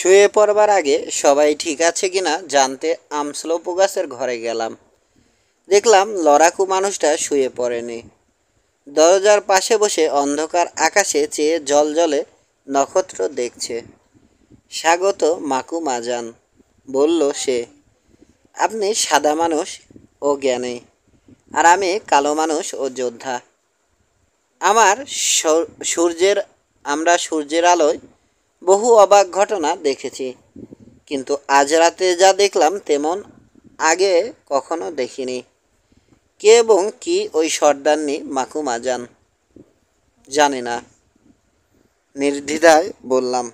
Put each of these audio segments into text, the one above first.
শুয়ে পড়বার আগে সবাই ঠিক আছে কিনা জানতে আমসলপু গাছের ঘরে গেলাম। দেখলাম লড়াকু মানুষটা শুয়ে পড়েনি, দরজার পাশে বসে অন্ধকার আকাশে চেয়ে জলজলে নক্ষত্র দেখছে। স্বাগত মাকু মাজান, বলল সে। আপনি সাদা মানুষ ও জ্ঞানী, আর আমি কালো মানুষ ও যোদ্ধা। আমার সূর্যের আমরা সূর্যের আলোয় বহু অবাক ঘটনা দেখেছি, কিন্তু আজ রাতে যা দেখলাম তেমন আগে কখনো দেখিনি। কে এবং কি ওই সর্দারনি মাকু মাজান? জানি না, নির্দ্বিধায় বললাম।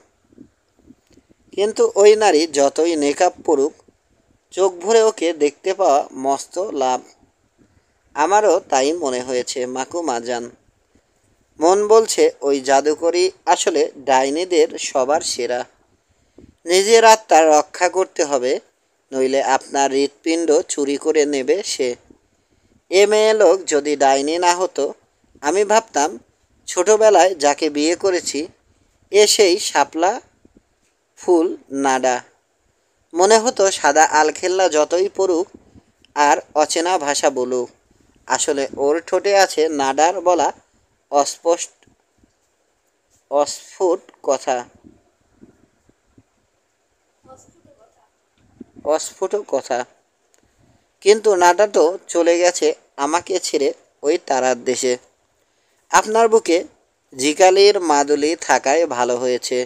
কিন্তু ওই নারী যতই নেকাব পড়ুক, চোখ ভরে ওকে দেখতে পাওয়া মস্ত লাভ। আমারও তাই মনে হয়েছে মাকু মাজান। মন বলছে ওই জাদুকরী আসলে ডাইনিদের সবার সেরা। নিজের আত্মার রক্ষা করতে হবে, নইলে আপনার হৃৎপিণ্ড চুরি করে নেবে সে। এ মেয়ে লোক যদি ডাইনি না হতো, আমি ভাবতাম ছোটবেলায় যাকে বিয়ে করেছি এ সেই শাপলা ফুল নাডা। মনে হতো সাদা আলখেল্লা যতই পড়ুক আর অচেনা ভাষা বলুক, আসলে ওর ঠোঁটে আছে নাডার বলা অস্পষ্ট অস্ফুট কথা, অস্ফুট কথা। কিন্তু নাডা তো চলে গেছে আমাকে ছেড়ে ওই তারার দেশে। আপনার বুকে জিকালির মাদুলি থাকায় ভালো হয়েছে।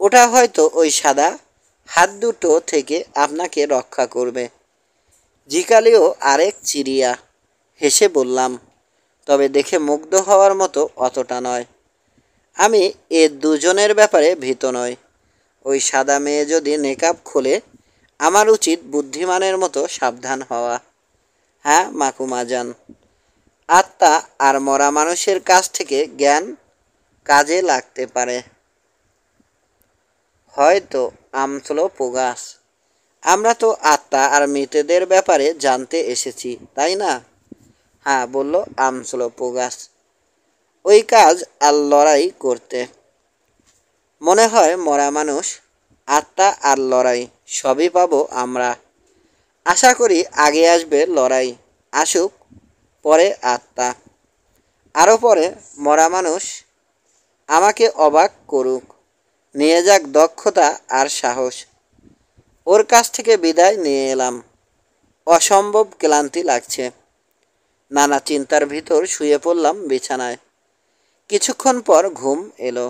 ওটা হয়তো ওই সাদা হাত দুটো থেকে আপনাকে রক্ষা করবে। জিকালিও আরেক চিড়িয়া, হেসে বললাম। তবে দেখে মুগ্ধ হওয়ার মতো অতটা নয়। আমি এ দুজনের ব্যাপারে ভীত নয়। ওই সাদা মেয়ে যদি নেকাব খোলে, আমার উচিত বুদ্ধিমানের মতো সাবধান হওয়া। হ্যাঁ মাকুমাজান, আত্মা আর মরা মানুষের কাছ থেকে জ্ঞান কাজে লাগতে পারে। হয়তো আমসলপু গাছ। আমরা তো আত্মা আর মৃতদের ব্যাপারে জানতে এসেছি, তাই না? হ্যাঁ, বলল আমসলপু গাছ। ওই কাজ আর লড়াই করতে। মনে হয় মরা মানুষ, আত্মা আর লড়াই সবই পাবো আমরা। আশা করি আগে আসবে লড়াই, আসুক পরে আত্মা, আরও পরে মরা মানুষ আমাকে অবাক করুক, নিয়ে যাক দক্ষতা আর সাহস। ওর কাছ থেকে বিদায় নিয়ে এলাম। অসম্ভব ক্লান্তি লাগছে। নানা চিন্তার ভিতর শুয়ে পড়লাম বিছানায়। কিছুক্ষণ পর ঘুম এলো।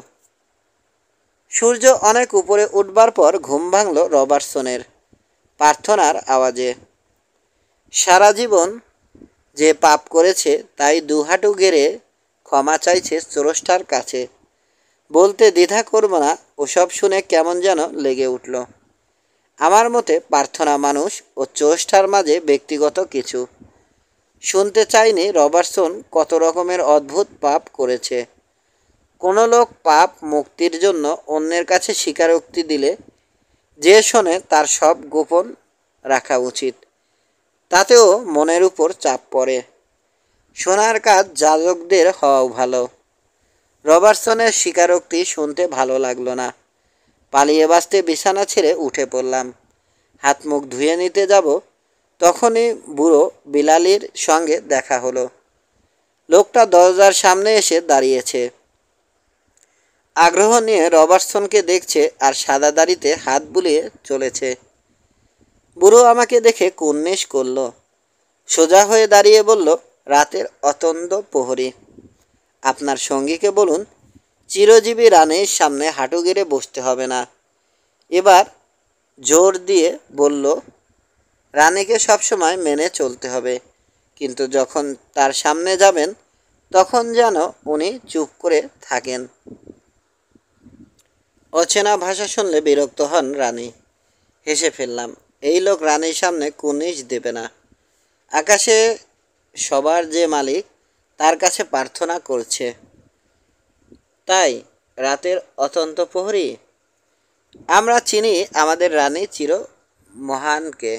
সূর্য অনেক উপরে উঠবার পর ঘুম ভাঙল রবার্টসনের প্রার্থনার আওয়াজে। সারা জীবন যে পাপ করেছে তাই দুহাঁটু গেড়ে ক্ষমা চাইছে স্রষ্টার কাছে। বলতে দ্বিধা করব না, ওসব শুনে কেমন যেন লেগে উঠল। আমার মতে প্রার্থনা মানুষ ও স্রষ্টার মাঝে ব্যক্তিগত কিছু। শুনতে চাইনি রবার্টসন কত রকমের অদ্ভুত পাপ করেছে। কোনো লোক পাপ মুক্তির জন্য অন্যের কাছে স্বীকারোক্তি দিলে যে শোনে তার সব গোপন রাখা উচিত। তাতেও মনের উপর চাপ পড়ে। শোনার কাজ যাজকদের হওয়াও ভালো। রবার্টসনের স্বীকারোক্তি শুনতে ভালো লাগলো না। পালিয়ে বাঁচতে বিছানা ছেড়ে উঠে পড়লাম। হাত মুখ ধুয়ে নিতে যাব, তখনই বুড়ো বিলালির সঙ্গে দেখা হলো। লোকটা দরজার সামনে এসে দাঁড়িয়েছে। আগ্রহ নিয়ে রবার্টসনকে দেখছে আর সাদা দাড়িতে হাত বুলিয়ে চলেছে। বুড়ো আমাকে দেখে কুর্নিশ করল। সোজা হয়ে দাঁড়িয়ে বলল, রাতের অতন্দ্র প্রহরী, আপনার সঙ্গীকে বলুন চিরজীবী রানীর সামনে হাঁটু গেড়ে বসতে হবে না। এবার জোর দিয়ে বলল, রানীকে সবসময় মেনে চলতে হবে, কিন্তু যখন তার সামনে যাবেন তখন যেন উনি চুপ করে থাকেন। অচেনা ভাষা শুনলে বিরক্ত হন রানী। হেসে ফেললাম। এই লোক রানীর সামনে কুর্নিশ দেবে না। আকাশে সবার যে মালিক তার কাছে প্রার্থনা করছে, তাই রাতের অতন্ত প্রহরী। আমরা চিনি আমাদের রানী চির মহানকে।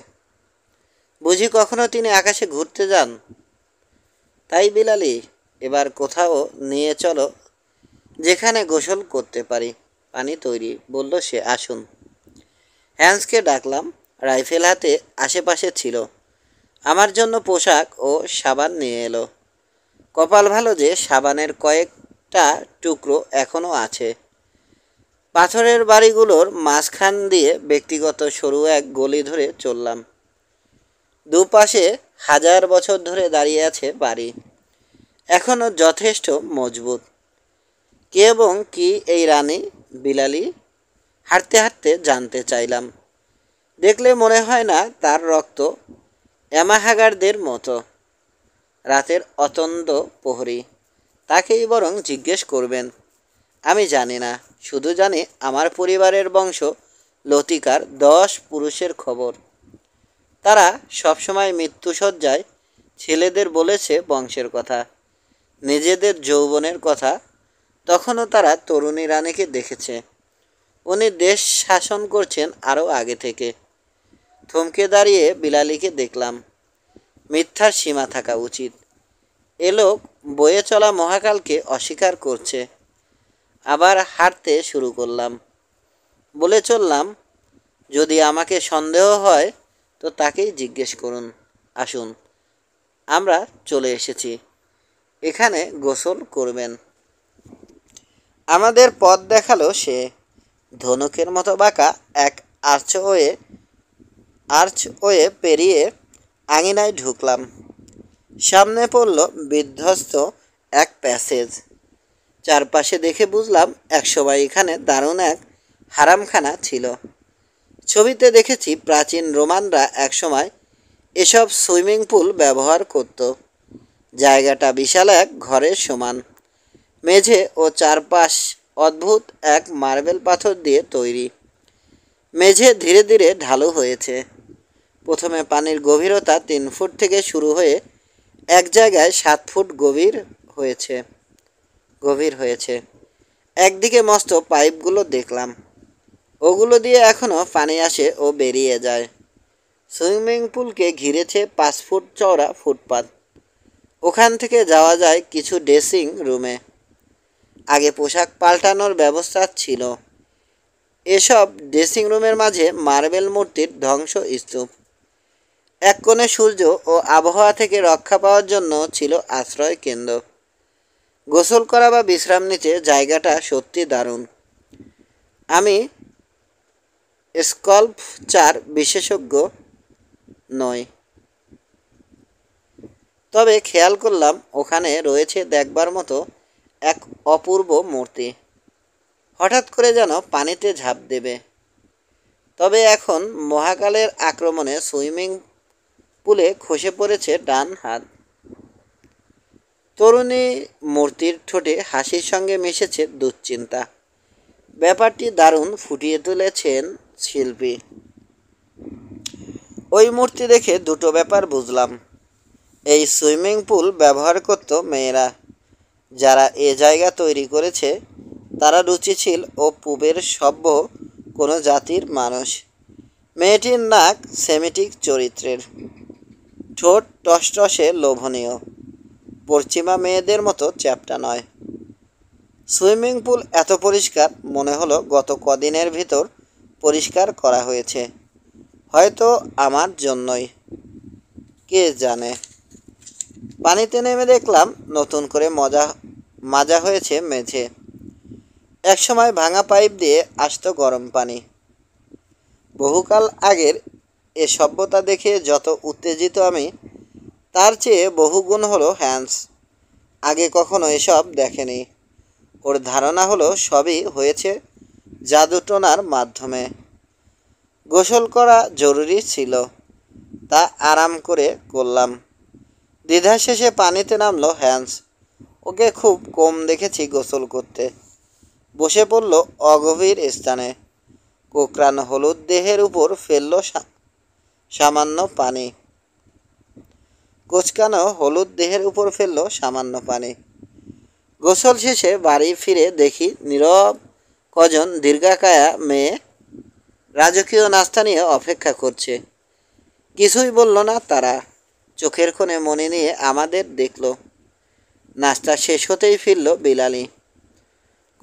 বুঝি কখনো তিনি আকাশে ঘুরতে যান? তাই বিলালি, এবার কোথাও নিয়ে চলো যেখানে গোসল করতে পারি। পানি তৈরি, বলল সে। আসুন। হ্যান্সকে ডাকলাম। রাইফেল হাতে আশেপাশে ছিল। আমার জন্য পোশাক ও সাবান নিয়ে এলো। কপাল ভালো যে সাবানের কয়েকটা টুকরো এখনও আছে। পাথরের বাড়িগুলোর মাঝখান দিয়ে ব্যক্তিগত সরু এক গলি ধরে চললাম। দুপাশে হাজার বছর ধরে দাঁড়িয়ে আছে বাড়ি, এখনও যথেষ্ট মজবুত। কে এবং কি এই রানী বিলালি? হাঁটতে হাঁটতে জানতে চাইলাম। দেখলে মনে হয় না তার রক্ত অ্যামাহাগারদের মতো। রাতের অতন্দ্র প্রহরী, তাকেই বরং জিজ্ঞেস করবেন। আমি জানি না, শুধু জানি আমার পরিবারের বংশ লতিকার 10 পুরুষের খবর। তারা সবসময় মৃত্যুসজ্জায় ছেলেদের বলেছে বংশের কথা, নিজেদের যৌবনের কথা। তখনও তারা তরুণী রানীকে দেখেছে। উনি দেশ শাসন করছেন আরও আগে থেকে। থমকে দাঁড়িয়ে বিলালিকে দেখলাম। মিথ্যার সীমা থাকা উচিত। এ লোক বয়ে চলা মহাকালকে অস্বীকার করছে। আবার হাঁটতে শুরু করলাম। বলে চললাম, যদি আমাকে সন্দেহ হয় তো তাকেই জিজ্ঞেস করুন। আসুন, আমরা চলে এসেছি। এখানে গোসল করবেন। আমাদের পথ দেখালো সে। ধনুকের মতো বাঁকা এক আর্চওয়ে পেরিয়ে আঙিনায় ঢুকলাম। সামনে পড়ল বিধ্বস্ত এক প্যাসেজ। চারপাশে দেখে বুঝলাম একসময় এখানে দারুণ এক হারামখানা ছিল। ছবিতে দেখেছি প্রাচীন রোমানরা একসময় এসব সুইমিং পুল ব্যবহার করত। জায়গাটা বিশাল এক ঘরের সমান। মেঝে ও চারপাশ অদ্ভুত এক মার্বেল পাথর দিয়ে তৈরি। মেঝে ধীরে ধীরে ঢালু হয়েছে। প্রথমে পানির গভীরতা 3 ফুট থেকে শুরু হয়ে এক জায়গায় 7 ফুট গভীর হয়েছে। একদিকে মস্ত পাইপগুলো দেখলাম। ওগুলো দিয়ে এখনও পানি আসে ও বেরিয়ে যায়। সুইমিং পুলকে ঘিরেছে 5 ফুট চওড়া ফুটপাত। ওখান থেকে যাওয়া যায় কিছু ড্রেসিং রুমে। আগে পোশাক পাল্টানোর ব্যবস্থা ছিল। এসব ড্রেসিং রুমের মাঝে মার্বেল মূর্তির ধ্বংসস্তূপ। এক কোণে সূর্য ও আবহাওয়া থেকে রক্ষা পাওয়ার জন্য ছিল আশ্রয় কেন্দ্র। গোসল করা বা বিশ্রাম নিতে জায়গাটা সত্যি দারুণ। আমি স্কাল্পচার বিশেষজ্ঞ নই, তবে খেয়াল করলাম ওখানে রয়েছে দেখবার মতো এক অপূর্ব মূর্তি। হঠাৎ করে যেন পানিতে ঝাঁপ দেবে। তবে এখন মহাকালের আক্রমণে সুইমিং পুলে খসে পড়েছে ডান হাত। তরুণী মূর্তির ঠোঁটে হাসির সঙ্গে মিশেছে দুশ্চিন্তা। ব্যাপারটি দারুণ ফুটিয়ে তুলেছেন শিল্পী। ওই মূর্তি দেখে দুটো ব্যাপার বুঝলাম। এই সুইমিং পুল ব্যবহার করত মেয়েরা। যারা এ জায়গা তৈরি করেছে তারা রুচিশীল ও পূবের সভ্য কোনো জাতির মানুষ। মেয়েটির নাক সেমিটিক চরিত্রের, ঠোঁট টসটসে লোভনীয়, পশ্চিমা মেয়েদের মতো চ্যাপ্টা নয়। সুইমিং পুল এত পরিষ্কার, মনে হলো গত কদিনের ভিতর পরিষ্কার করা হয়েছে। হয়তো আমার জন্যই, কে জানে। পানিতে নেমে দেখলাম নতুন করে মাজা হয়েছে মেঝে। একসময় ভাঙা পাইপ দিয়ে আসতো গরম পানি। বহুকাল আগের এ সভ্যতা দেখে যত উত্তেজিত আমি, তার চেয়ে বহুগুণ হলো হ্যান্স। আগে কখনো এসব দেখেনি। ওর ধারণা হলো সবই হয়েছে জাদুটোনার মাধ্যমে। গোসল করা জরুরি ছিল, তা আরাম করে করলাম। দ্বিধা শেষে পানিতে নামলো হ্যান্স। ওকে খুব কম দেখেছি গোসল করতে। বসে পড়ল অগভীর স্থানে। কোকড়ানো হলুদ দেহের উপর ফেলল সামান্য পানি। কোচকানো হলুদ দেহের উপর ফেলল সামান্য পানি। গোসল শেষে বাড়ি ফিরে দেখি নীরব কজন দীর্ঘাকায়া মেয়ে রাজকীয় নাস্তা নিয়ে অপেক্ষা করছে। কিছুই বলল না তারা। চোখের কোণে মনে নিয়ে আমাদের দেখল। নাস্তা শেষ হতেই ফিরল বিলালি।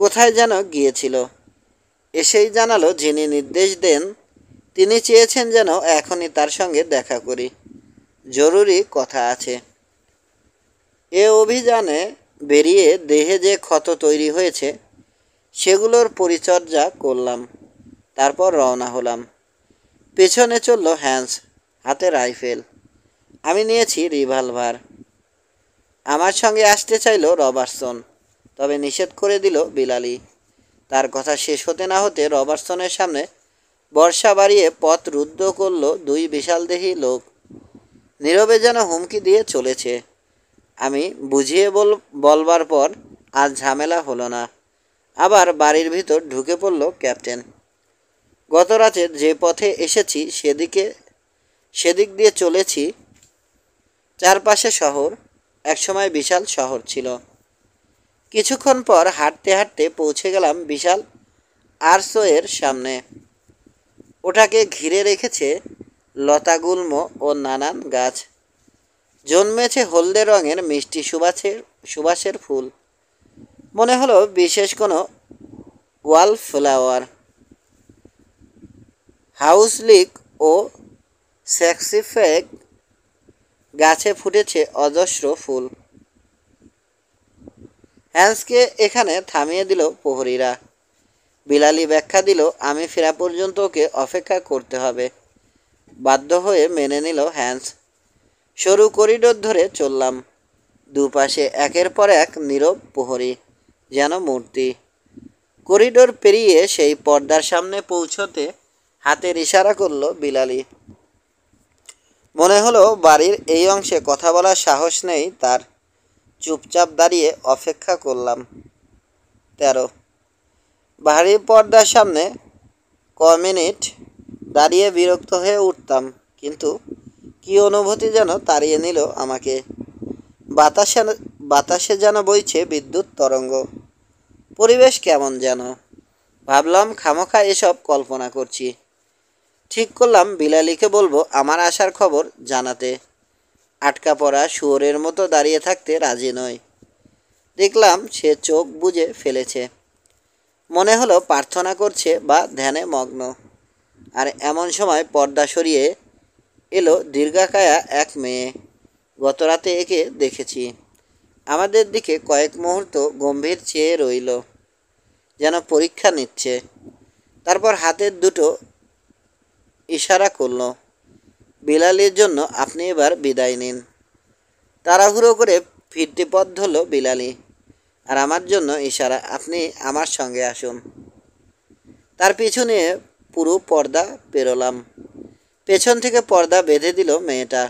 কোথায় যেন গিয়েছিল। এসেই জানালো যিনি নির্দেশ দেন তিনি চেয়েছেন যেন এখনই তার সঙ্গে দেখা করি, জরুরি কথা আছে। এ অভিযানে বেরিয়ে দেহে যে ক্ষত তৈরি হয়েছে সেগুলোর পরিচর্যা করলাম, তারপর রওনা হলাম। পেছনে চলল হ্যান্স, হাতে রাইফেল। আমি নিয়েছি রিভলভার। আমার সঙ্গে আসতে চাইল রবার্টসন, তবে নিষেধ করে দিল বিলালি। তার কথা শেষ হতে না হতে রবার্টসনের সামনে বর্শা বাড়িয়ে পথ রুদ্ধ করল দুই বিশালদেহী লোক। নীরবে যেন হুমকি দিয়ে চলেছে। আমি বুঝিয়ে বলবার পর আর ঝামেলা হলো না। আবার বাড়ির ভিতর ঢুকে পড়ল ক্যাপ্টেন। গত রাতে যে পথে এসেছি সেদিক দিয়ে চলেছি। চারপাশে শহর, একসময় বিশাল শহর ছিল। কিছুক্ষণ পর হাঁটতে হাঁটতে পৌঁছে গেলাম বিশাল আর্চওয়ের সামনে। ওটাকে ঘিরে রেখেছে লতাগুল্ম ও নানান গাছ। জন্মেছে হলদে রঙের মিষ্টি সুবাসের ফুল। মনে হলো বিশেষ কোনো ওয়াল ফ্লাওয়ার। হাউসলিক ও স্যাক্সিফেগ গাছে ফুটেছে অজস্র ফুল। হ্যান্সকে এখানে থামিয়ে দিল প্রহরীরা। বিলালি ব্যাখ্যা দিল আমি ফেরা পর্যন্ত ওকে অপেক্ষা করতে হবে। বাধ্য হয়ে মেনে নিল হ্যান্স। সরু করিডোর ধরে চললাম। দুপাশে একের পর এক নীরব প্রহরী, যেন মূর্তি। করিডোর পেরিয়ে সেই পর্দার সামনে পৌঁছতে হাতের ইশারা করল বিলালি। মনে হলো বাড়ির এই অংশে কথা বলার সাহস নেই তার। চুপচাপ দাঁড়িয়ে অপেক্ষা করলাম। 13। ভারী পর্দার সামনে মিনিট দাঁড়িয়ে বিরক্ত হয়ে উঠতাম, কিন্তু কী অনুভূতি যেন তাড়িয়ে নিল আমাকে। বাতাসে যেন বইছে বিদ্যুৎ তরঙ্গ। পরিবেশ কেমন যেন। ভাবলাম খামোখা এসব কল্পনা করছি। ঠিক করলাম বিলালিকে বলবো আমার আসার খবর জানাতে। আটকা পড়া শুয়োরের মতো দাঁড়িয়ে থাকতে রাজি নয়। দেখলাম সে চোখ বুজে ফেলেছে। মনে হলো প্রার্থনা করছে বা ধ্যানে মগ্ন। আর এমন সময় পর্দা সরিয়ে এলো দীর্ঘাকায়া এক মেয়ে। গত রাতে একে দেখেছি। আমাদের দিকে কয়েক মুহূর্ত গম্ভীর চেয়ে রইল, যেন পরীক্ষা নিচ্ছে। তারপর হাতের দুটো ইশারা করল। বিলালির জন্য আপনি এবার বিদায় নিন। তাড়াহুড়ো করে ফিরতি পথ ধরল বিলালি। আর আমার জন্য ইশারা, আপনি আমার সঙ্গে আসুন। তার পিছু নিয়ে পুরো পর্দা পেরোলাম। পেছন থেকে পর্দা বেঁধে দিল মেয়েটা।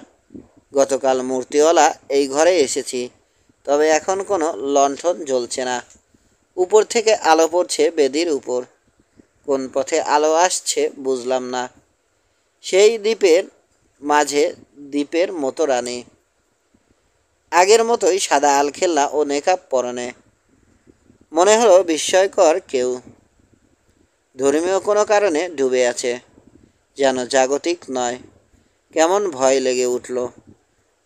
গতকাল মূর্তিওয়ালা এই ঘরে এসেছি, তবে এখন কোনো লণ্ঠন জ্বলছে না। উপর থেকে আলো পড়ছে বেদির উপর। কোন পথে আলো আসছে বুঝলাম না। সেই দ্বীপের মাঝে দ্বীপের মতো রানী, আগের মতোই সাদা আলখেল্লা ও নেকাব পরনে। মনে হলো বিস্ময়কর কেউ। ধর্মীয় কোনো কারণে ডুবে আছে, যেন জাগতিক নয়। কেমন ভয় লেগে উঠল।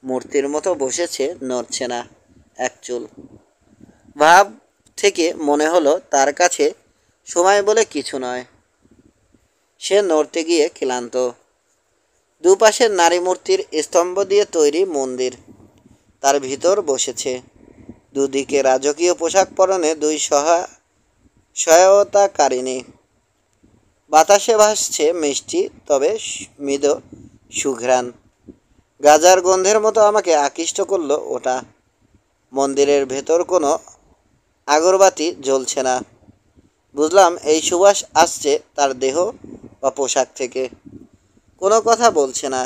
মূর্তির মতো বসেছে, নড়ছে না এক চুল। ভাব থেকে মনে হলো তার কাছে সময় বলে কিছু নয়। সে নড়তে গিয়ে ক্লান্ত। দুপাশের নারী মূর্তির স্তম্ভ দিয়ে তৈরি মন্দির। তার ভিতর বসেছে। দুদিকে রাজকীয় পোশাক পরনে দুই সহায়তাকারিণী। বাতাসে ভাসছে মিষ্টি তবে মৃদু সুঘ্রাণ। গাজার গন্ধের মতো আমাকে আকৃষ্ট করলো ওটা। মন্দিরের ভেতর কোনো আগরবাতি জ্বলছে না। বুঝলাম এই সুবাস আসছে তার দেহ বা পোশাক থেকে। কোনো কথা বলছে না,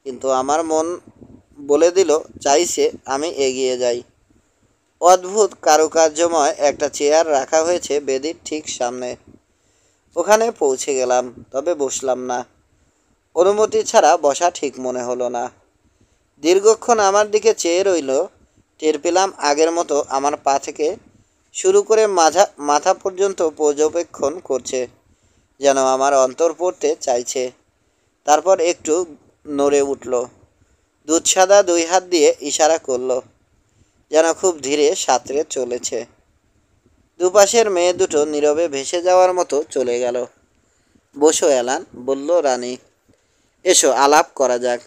কিন্তু আমার মন বলে দিল, চাইছে আমি এগিয়ে যাই। অদ্ভুত কারুকার্যময় একটা চেয়ার রাখা হয়েছে বেদির ঠিক সামনে। ওখানে পৌঁছে গেলাম, তবে বসলাম না। অনুমতি ছাড়া বসা ঠিক মনে হলো না। দীর্ঘক্ষণ আমার দিকে চেয়ে রইল। টের পেলাম আগের মতো আমার পা থেকে শুরু করে মাথা পর্যন্ত পর্যবেক্ষণ করছে, যেন আমার অন্তর পড়তে চাইছে। তারপর একটু নড়ে উঠল। দুধসাদা দুই হাত দিয়ে ইশারা করল, যেন খুব ধীরে সাঁতরে চলেছে। দুপাশের মেয়ে দুটো নীরবে ভেসে যাওয়ার মতো চলে গেল। বসো অ্যালান, বলল রানী। এসো আলাপ করা যাক।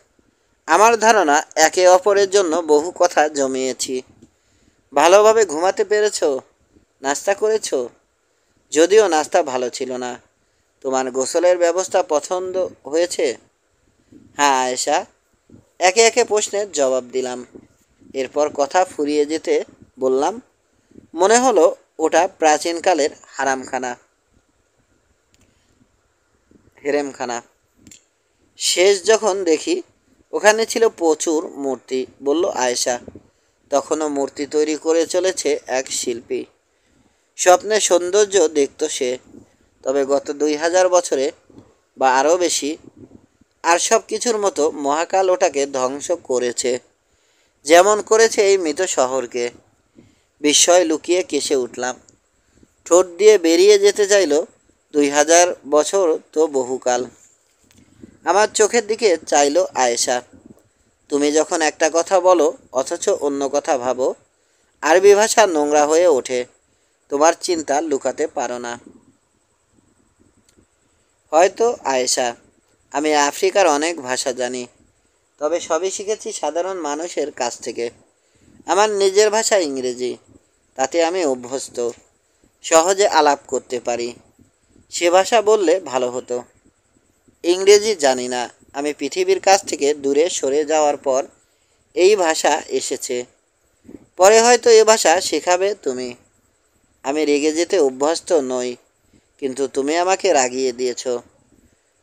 আমার ধারণা একে অপরের জন্য বহু কথা জমিয়েছি। ভালোভাবে ঘুমাতে পেরেছো? নাস্তা করেছো? যদিও নাস্তা ভালো ছিল না। তোমার গোসলের ব্যবস্থা পছন্দ হয়েছে? হ্যাঁ আয়েশা, একে একে প্রশ্নের জবাব দিলাম। এরপর কথা ফুরিয়ে যেতে বললাম, মনে হলো ওটা প্রাচীনকালের হেরেমখানা। শেষ যখন দেখি ওখানে ছিল প্রচুর মূর্তি, বলল আয়েশা। তখনও মূর্তি তৈরি করে চলেছে এক শিল্পী। স্বপ্নে সৌন্দর্য দেখত সে, তবে গত 2000 বছরে বা আরও বেশি। আর সব কিছুর মতো মহাকাল ওটাকে ধ্বংস করেছে, যেমন করেছে এই মৃত শহরকে। বিস্ময় লুকিয়ে কেসে উঠলাম। ঠোঁট দিয়ে বেরিয়ে যেতে চাইল, 2000 বছর তো বহুকাল। আমার চোখের দিকে চাইল আয়েশা। তুমি যখন একটা কথা বলো অথচ অন্য কথা ভাবো, আরবি ভাষা নোংরা হয়ে ওঠে। তোমার চিন্তা লুকাতে পারো না। হয়তো আয়েশা, আমি আফ্রিকার অনেক ভাষা জানি, তবে সবই শিখেছি সাধারণ মানুষের কাছ থেকে। আমার নিজের ভাষা ইংরেজি, তাতে আমি অভ্যস্ত, সহজে আলাপ করতে পারি। সে ভাষা বললে ভালো হতো। ইংরেজি জানি না। আমি পৃথিবীর কাছ থেকে দূরে সরে যাওয়ার পর এই ভাষা এসেছে। পরে হয়তো এ ভাষা শেখাবে তুমি। আমি রেগে যেতে অভ্যস্ত নই, কিন্তু তুমি আমাকে রাগিয়ে দিয়েছ।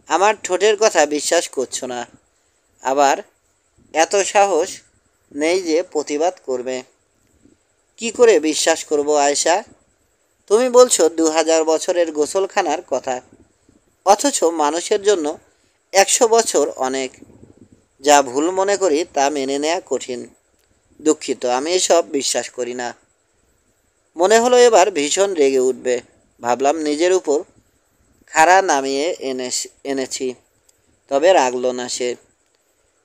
আমার ঠোঁটের কথা বিশ্বাস করছো না, আবার এত সাহস নেই যে প্রতিবাদ করবে। কি করে বিশ্বাস করব আয়েশা? তুমি বলছো 2000 বছরের গোসলখানার কথা, অথচ মানুষের জন্য 100 বছর অনেক। যা ভুল মনে করি তা মেনে নেওয়া কঠিন। দুঃখিত, আমি এসব বিশ্বাস করি না। মনে হলো এবার ভীষণ রেগে উঠবে। ভাবলাম নিজের উপর খাড়া নামিয়ে এনেছি, তবে রাগলো না সে।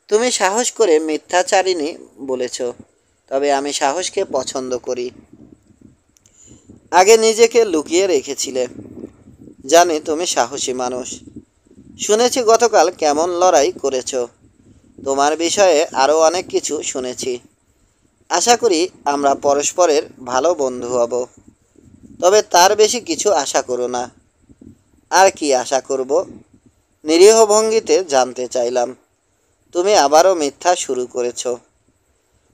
তুমি সাহস করে মিথ্যাচারিণী বলেছ, তবে আমি সাহসকে পছন্দ করি। আগে নিজেকে লুকিয়ে রেখেছিলে। জানি তুমি সাহসী মানুষ। শুনেছি গতকাল কেমন লড়াই করেছ। তোমার বিষয়ে আরও অনেক কিছু শুনেছি। আশা করি আমরা পরস্পরের ভালো বন্ধু হব, তবে তার বেশি কিছু আশা করো না। আর কি আশা করব? নিরীহ ভঙ্গিতে জানতে চাইলাম। তুমি আবারও মিথ্যা শুরু করেছ।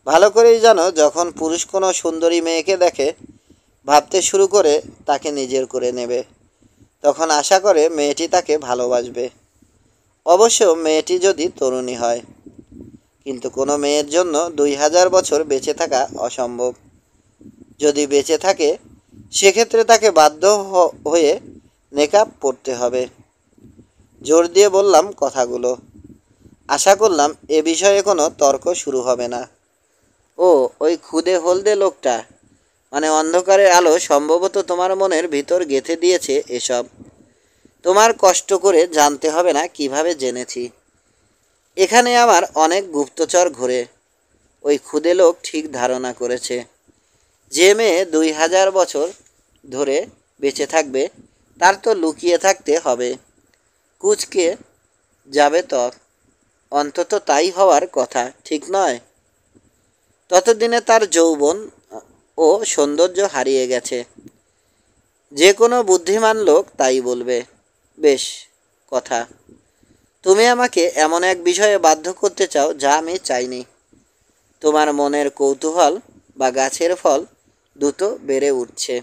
ভালো করেই জানো, যখন পুরুষ কোনো সুন্দরী মেয়েকে দেখে ভাবতে শুরু করে তাকে নিজের করে নেবে, তখন আশা করে মেয়েটি তাকে ভালোবাসবে। অবশ্য মেয়েটি যদি তরুণী হয়। কিন্তু কোনো মেয়ের জন্য 2000 বছর বেঁচে থাকা অসম্ভব। যদি বেঁচে থাকে, সেক্ষেত্রে তাকে বাধ্য হয়ে নেকাব পড়তে হবে। জোর দিয়ে বললাম কথাগুলো। আশা করলাম এ বিষয়ে কোনো তর্ক শুরু হবে না। ও, ওই খুদে হলদে লোকটা, মানে অন্ধকারের আলো সম্ভবত তোমার মনের ভিতর গেঁথে দিয়েছে এসব। তোমার কষ্ট করে জানতে হবে না কিভাবে জেনেছি। এখানে আমার অনেক গুপ্তচর ঘোরে। ওই খুদে লোক ঠিক ধারণা করেছে, যে মেয়ে 2000 বছর ধরে বেঁচে থাকবে তার তো লুকিয়ে থাকতে হবে। কুচকে যাবে ত্বক, অন্তত তাই হওয়ার কথা, ঠিক নয়? ততদিনে তার যৌবন ও সৌন্দর্য হারিয়ে গেছে। যে কোনো বুদ্ধিমান লোক তাই বলবে। বেশ কথা। তুমি আমাকে এমন এক বিষয়ে বাধ্য করতে চাও যা আমি চাইনি। তোমার মনের কৌতূহল বা গাছের ফল দ্রুত বেড়ে উঠছে।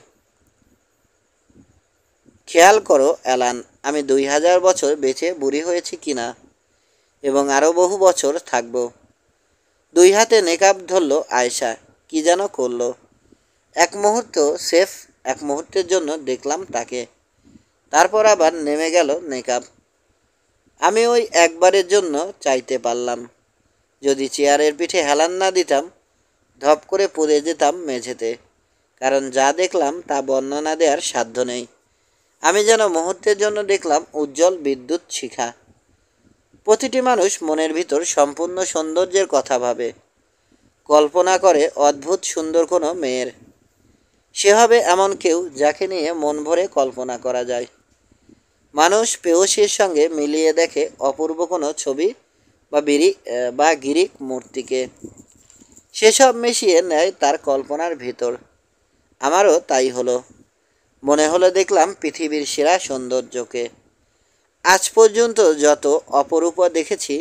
খেয়াল করো অ্যালান, আমি 2000 বছর বেঁচে বুড়ি হয়েছি কিনা, এবং আরও বহু বছর থাকবো। দুই হাতে নেকাব ধরল আয়েশা। কি যেন করলো। এক মুহূর্ত সেফ, এক মুহূর্তের জন্য দেখলাম তাকে। তারপর আবার নেমে গেল নেকাব। আমি ওই একবারের জন্য চাইতে পারলাম। যদি চেয়ারের পিঠে হেলান না দিতাম, ধপ করে পড়ে যেতাম মেঝেতে। কারণ যা দেখলাম তা বর্ণনা দেওয়ার সাধ্য নেই। আমি যেন মুহূর্তের জন্য দেখলাম উজ্জ্বল বিদ্যুৎ শিখা। প্রতিটি মানুষ মনের ভিতর সম্পূর্ণ সৌন্দর্যের কথা ভাবে, কল্পনা করে অদ্ভুত সুন্দর কোনো মেয়ের। সে হবে এমন কেউ যাকে নিয়ে মন ভরে কল্পনা করা যায়। মানুষ পেয়সীর সঙ্গে মিলিয়ে দেখে অপূর্ব কোনো ছবি বা গিরিক মূর্তিকে, সেসব মিশিয়ে নেয় তার কল্পনার ভিতর। আমারও তাই হলো। মনে হলো দেখলাম পৃথিবীর সেরা সৌন্দর্যকে। আজ পর্যন্ত যত অপরূপা দেখেছি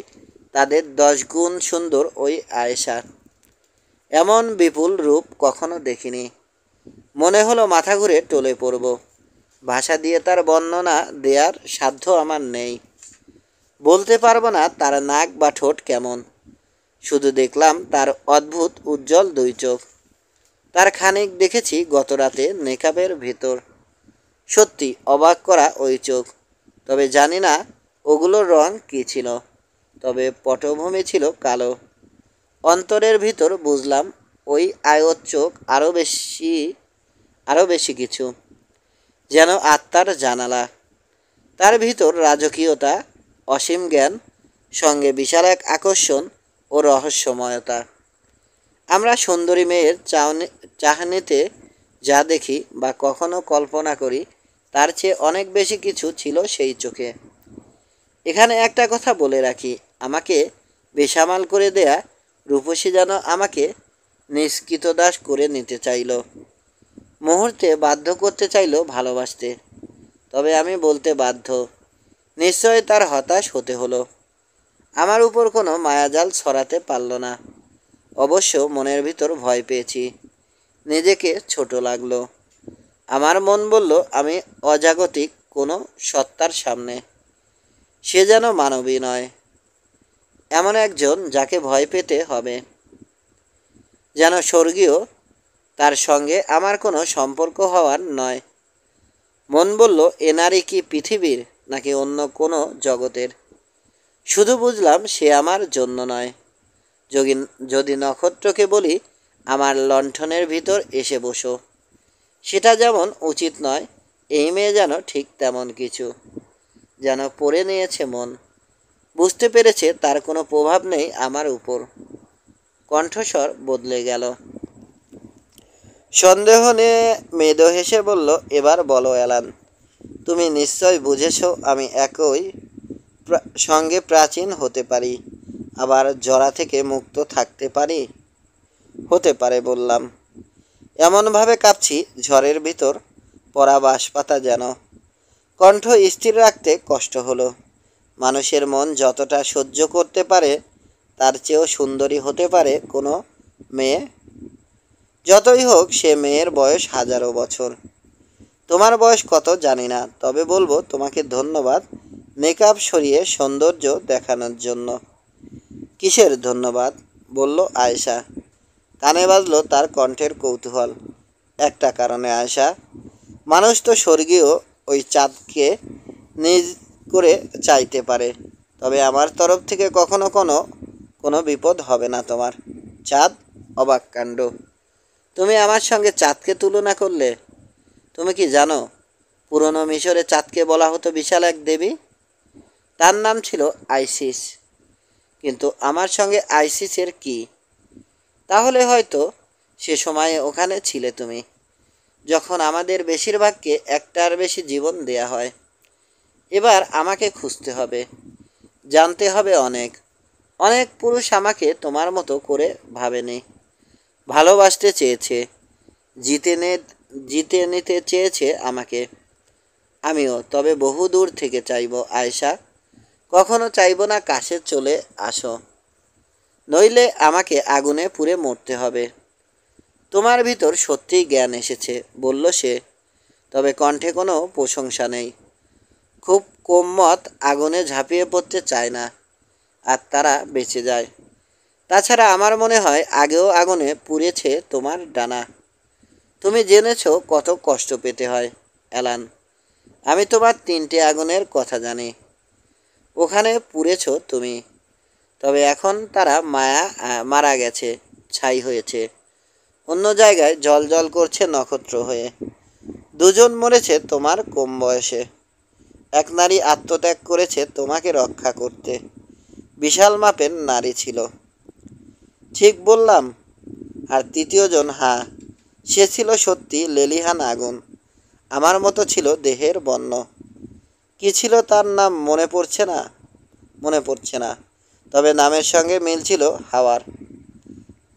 তাদের 10 গুণ সুন্দর ওই আয়েশা। এমন বিপুল রূপ কখনো দেখিনি। মনে হলো মাথা ঘুরে টলে পড়ব। ভাষা দিয়ে তার বর্ণনা দেওয়ার সাধ্য আমার নেই। বলতে পারবো না তার নাক বা ঠোঁট কেমন। শুধু দেখলাম তার অদ্ভুত উজ্জ্বল 2 চোখ। তার খানিক দেখেছি গত রাতে নেকাবের ভেতর। সত্যি অবাক করা ওই চোখ। তবে জানি না ওগুলোর রং কী ছিল। তবে পটভূমি ছিল কালো। অন্তরের ভিতর বুঝলাম ওই আয়ত চোখ আরও বেশি কিছু, যেন আত্মার জানালা। তার ভিতর রাজকীয়তা, অসীম জ্ঞান, সঙ্গে বিশাল এক আকর্ষণ ও রহস্যময়তা। আমরা সুন্দরী মেয়ের চাহনিতে যা দেখি বা কখনো কল্পনা করি তার চেয়ে অনেক বেশি কিছু ছিল সেই চোখে। এখানে একটা কথা বলে রাখি, আমাকে বেসামাল করে দেয়া রূপসী যেন আমাকে নিষ্কৃতদাস করে নিতে চাইল, মুহূর্তে বাধ্য করতে চাইল ভালোবাসতে। তবে আমি বলতে বাধ্য, নিশ্চয় তার হতাশ হতে হলো। আমার উপর কোনো মায়াজাল ছড়াতে পারল না। অবশ্য মনের ভিতর ভয় পেয়েছি, নিজেকে ছোট লাগলো। আমার মন বলল আমি অজাগতিক কোনো সত্তার সামনে। সে যেন মানবী নয়, এমন একজন যাকে ভয় পেতে হবে, যেন স্বর্গীয়। তার সঙ্গে আমার কোনো সম্পর্ক হওয়ার নয়। মন বলল এ নারী কি পৃথিবীর নাকি অন্য কোনো জগতের। শুধু বুঝলাম সে আমার জন্য নয়। যদি নক্ষত্রকে বলি আমার লণ্ঠনের ভিতর এসে বসো, সেটা যেমন উচিত নয়, এই মেয়ে যেন ঠিক তেমন কিছু। যেন পড়ে নিয়েছে মন, বুঝতে পেরেছে তার কোনো প্রভাব নেই আমার উপর। কণ্ঠস্বর বদলে গেল। সন্দেহ নিয়ে মৃদু হেসে বলল, এবার বলো অ্যালান, তুমি নিশ্চয় বুঝেছ আমি একই সঙ্গে প্রাচীন হতে পারি, আবার জরা থেকে মুক্ত থাকতে পারি। হতে পারে বললাম, এমনভাবে কাঁপছি ঝড়ের ভিতর পড়া বাঁশপাতা যেন। কণ্ঠ স্থির রাখতে কষ্ট হলো। মানুষের মন যতটা সহ্য করতে পারে তার চেয়েও সুন্দরী হতে পারে কোনো মেয়ে। যতই হোক সে মেয়ের বয়স 1000 বছর। তোমার বয়স কত জানি না, তবে বলবো তোমাকে ধন্যবাদ মেকআপ সরিয়ে সৌন্দর্য দেখানোর জন্য। কিসের ধন্যবাদ? বলল আয়েশা। কানে বাজলো তার কণ্ঠের কৌতূহল। একটা কারণে আয়েশা, মানুষ তো স্বর্গীয় ওই চাঁদকে নিজ করে চাইতে পারে। তবে আমার তরফ থেকে কখনো কোনো বিপদ হবে না তোমার। চাঁদ? অবাক কাণ্ড। তুমি আমার সঙ্গে চাঁদকে তুলনা করলে? তুমি কি জানো পুরনো মিশরে চাঁদকে বলা হতো বিশাল এক দেবী। তার নাম ছিল আইসিস। কিন্তু আমার সঙ্গে আইসিসের কি? তাহলে হয়তো সে সময়ে ওখানে ছিলে তুমি, যখন আমাদের বেশিরভাগকে একটার বেশি জীবন দেয়া হয়। এবার আমাকে খুঁজতে হবে, জানতে হবে অনেক অনেক পুরুষ আমাকে তোমার মতো করে ভাবেনি, ভালোবাসতে চেয়েছে, জিতে নিতে চেয়েছে আমাকে। আমিও তবে বহু দূর থেকে চাইব আয়েশা, কখনো চাইব না কাছে চলে আসো, নইলে আমাকে আগুনে পুড়ে মরতে হবে। তোমার ভিতর সত্যিই জ্ঞান এসেছে, বলল সে, তবে কণ্ঠে কোনো প্রশংসা নেই। খুব কম মত আগুনে ঝাঁপিয়ে পড়তে চায় না, আর তারা বেঁচে যায়। তাছাড়া আমার মনে হয় আগেও আগুনে পুড়েছে তোমার ডানা। তুমি জেনেছ কত কষ্ট পেতে হয় অ্যালান। আমি তোমার 3টে আগুনের কথা জানি। ওখানে পুড়েছ তুমি, তবে এখন তারা মারা গেছে, ছাই হয়েছে। অন্য জায়গায় জ্বলজ্বল করছে নক্ষত্র হয়ে। দুজন মরেছে তোমার কম বয়সে। এক নারী আত্মত্যাগ করেছে তোমাকে রক্ষা করতে। বিশাল মাপের নারী ছিল। ঠিক বললাম? আর 3য় জন, হ্যাঁ, সে ছিল সত্যি লেলিহান আগুন। আমার মতো ছিল দেহের বর্ণ। কি ছিল তার নাম মনে পড়ছে না, তবে নামের সঙ্গে মিল ছিল হাওয়ার।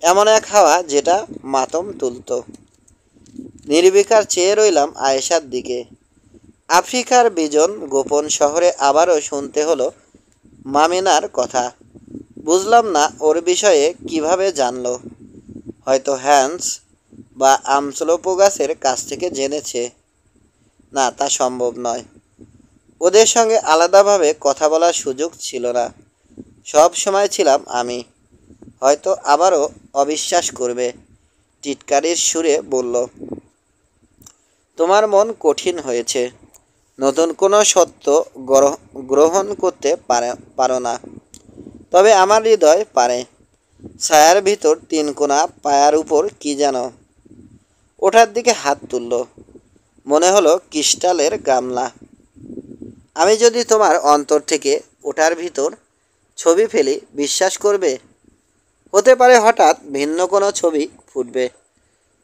এমন এক হাওয়া যেটা মাতম তুলত। নির্বিকার চেয়ে রইলাম আয়েশার দিকে। আফ্রিকার বিজন গোপন শহরে আবারও শুনতে হলো মামিনার কথা। বুঝলাম না ওর বিষয়ে কিভাবে জানলো। হয়তো হ্যান্স বা আমসোলোপোগাসের কাছ থেকে জেনেছে। না, তা সম্ভব নয়। ওদের সঙ্গে আলাদাভাবে কথা বলার সুযোগ ছিল না। সব সময় ছিলাম আমি। হয়তো আবারও অবিশ্বাস করবে। টিটকারির সুরে বলল, তোমার মন কঠিন হয়েছে। নতুন কোনো সত্য গ্রহণ করতে পারো না। তবে আমার হৃদয় পারে। ছায়ার ভিতর তিন কোণা পায়ার উপর কি যেন। ওঠার দিকে হাত তুলল। মনে হলো ক্রিস্টালের গামলা। আমি যদি তোমার অন্তর থেকে ওটার ভিতর ছবি ফেলি, বিশ্বাস করবে? হতে পারে হঠাৎ ভিন্ন কোনো ছবি ফুটবে।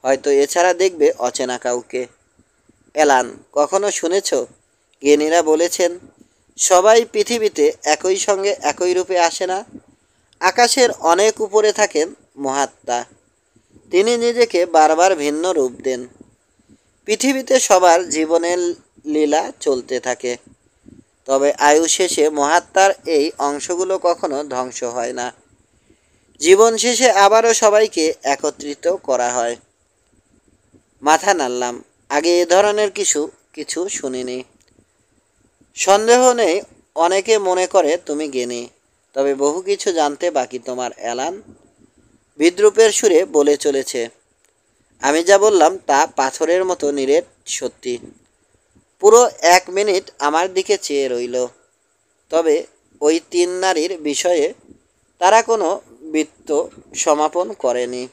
হয়তো এছাড়া দেখবে অচেনা কাউকে। এলান, কখনো শুনেছ জ্ঞানীরা বলেছেন সবাই পৃথিবীতে একই সঙ্গে একই রূপে আসে না? আকাশের অনেক উপরে থাকেন মহাত্মা। তিনি নিজেকে বারবার ভিন্ন রূপ দেন। পৃথিবীতে সবার জীবনের লীলা চলতে থাকে। তবে আয়ু শেষে মহাত্মার এই অংশগুলো কখনো ধ্বংস হয় না। জীবন শেষে আবারও সবাইকে একত্রিত করা হয়। মাথা নাড়লাম। আগে এ ধরনের কিছু শুনিনি। সন্দেহ নেই অনেকে মনে করে তুমি জ্ঞানী, তবে বহু কিছু জানতে বাকি তোমার অ্যালান। বিদ্রূপের সুরে বলে চলেছে। আমি যা বললাম তা পাথরের মতো নিরেট সত্যি। পুরো 1 মিনিট আমার দিকে চেয়ে রইল। তবে ওই তিন নারীর বিষয়ে তারা কোনো বৃত্ত সমাপন করেনি।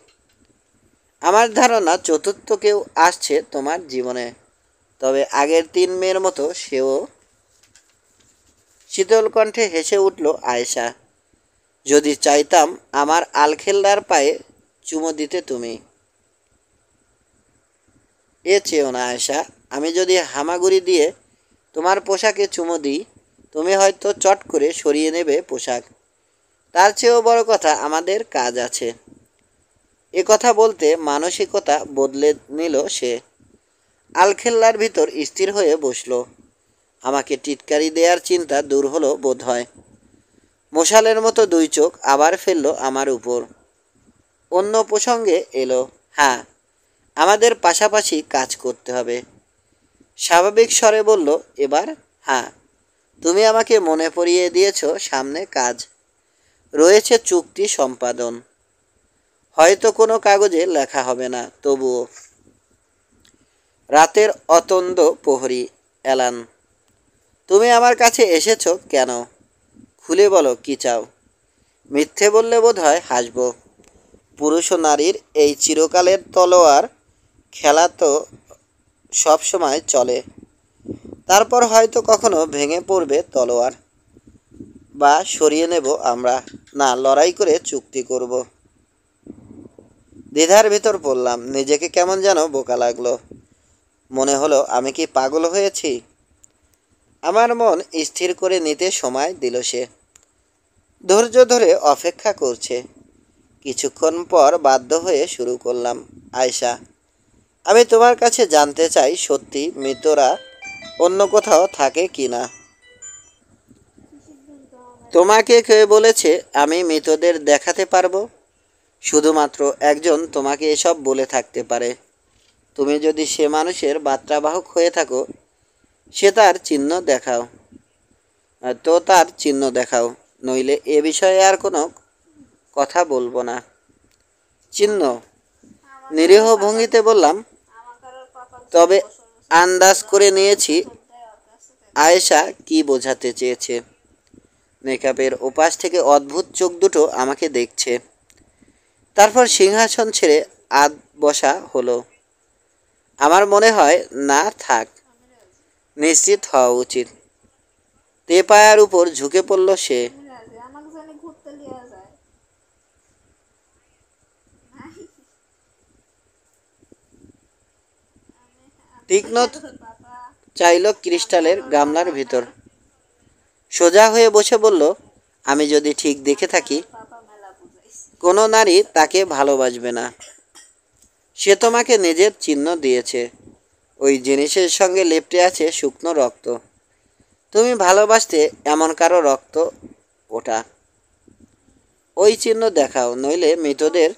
আমার ধারণা চতুর্থ কেউ আসছে তোমার জীবনে। তবে আগের 3 মেয়ের মতো সেও। শীতল কণ্ঠে হেসে উঠল আয়েশা। যদি চাইতাম আমার আলখেল্লার পায়ে চুমো দিতে তুমি। এ চেয়েও না আয়েশা, আমি যদি হামাগুড়ি দিয়ে তোমার পোশাকে চুমো দিই, তুমি হয়তো চট করে সরিয়ে নেবে পোশাক। তার চেয়েও বড় কথা, আমাদের কাজ আছে। এ কথা বলতে মানসিকতা বদলে নিল সে। আলখেল্লার ভিতর স্থির হয়ে বসল। আমাকে টিটকারি দেওয়ার চিন্তা দূর হলো বোধ হয়। মশালের মতো 2 চোখ আবার ফেলল আমার উপর। অন্য প্রসঙ্গে এলো। হ্যাঁ, আমাদের পাশাপাশি কাজ করতে হবে। স্বাভাবিক স্বরে বলল, এবার? হ্যাঁ, তুমি আমাকে মনে পড়িয়ে দিয়েছ সামনে কাজ রয়েছে, চুক্তি সম্পাদন। হয়তো কোনো কাগজে লেখা হবে না, তবুও। রাতের অতন্দ্র প্রহরী। অ্যালান, তুমি আমার কাছে এসেছ কেন? খুলে বলো, কি চাও? মিথ্যে বললে বোধ হয় হাসব। পুরুষ ও নারীর এই চিরকালের তলোয়ার খেলা তো সব সময় চলে। তারপর হয়তো কখনো ভেঙে পড়বে তলোয়ার, বা সরিয়ে নেব আমরা। না, লড়াই করে চুক্তি করব। দ্বিধার ভিতর পড়লাম। নিজেকে কেমন যেন বোকা লাগলো। মনে হলো আমি কি পাগল হয়েছি? আমার মন স্থির করে নিতে সময় দিল সে। ধৈর্য ধরে অপেক্ষা করছে। কিছুক্ষণ পর বাধ্য হয়ে শুরু করলাম। আয়শা, আমি তোমার কাছে জানতে চাই সত্যি মৃতরা অন্য কোথাও থাকে কি না। তোমাকে কে বলেছে আমি মৃতদের দেখাতে পারবো? শুধুমাত্র একজন তোমাকে এসব বলে থাকতে পারে। তুমি যদি সে মানুষের বার্তাবাহক হয়ে থাকো, সে তার চিহ্ন দেখাও। তার চিহ্ন দেখাও, নইলে এ বিষয়ে আর কোনো কথা বলবো না। চিহ্ন? নিরীহ ভঙ্গিতে বললাম। তবে আন্দাজ করে নিয়েছি আয়েশা কি বোঝাতে চেয়েছে। মেকআপের ওপাশ থেকে অদ্ভুত চোখ দুটো আমাকে দেখছে। তারপর সিংহাসন ছেড়ে আধ বসা হলো। আমার মনে হয় না, থাক, নিশ্চিত হওয়া উচিত। পায়ার উপর ঝুঁকে পড়ল সে। তীক্ষ্ণ চাইল ক্রিস্টালের গামলার ভিতর। সোজা হয়ে বসে বলল, আমি যদি ঠিক দেখে থাকি কোনো নারী তাকে ভালোবাসবে না। সে তোমাকে নিজের চিহ্ন দিয়েছে, ওই জিনিসের সঙ্গে লেপ্টে আছে শুকনো রক্ত। তুমি ভালোবাসতে এমন কারো রক্ত ওটা। ওই চিহ্ন দেখাও, নইলে মৃতদের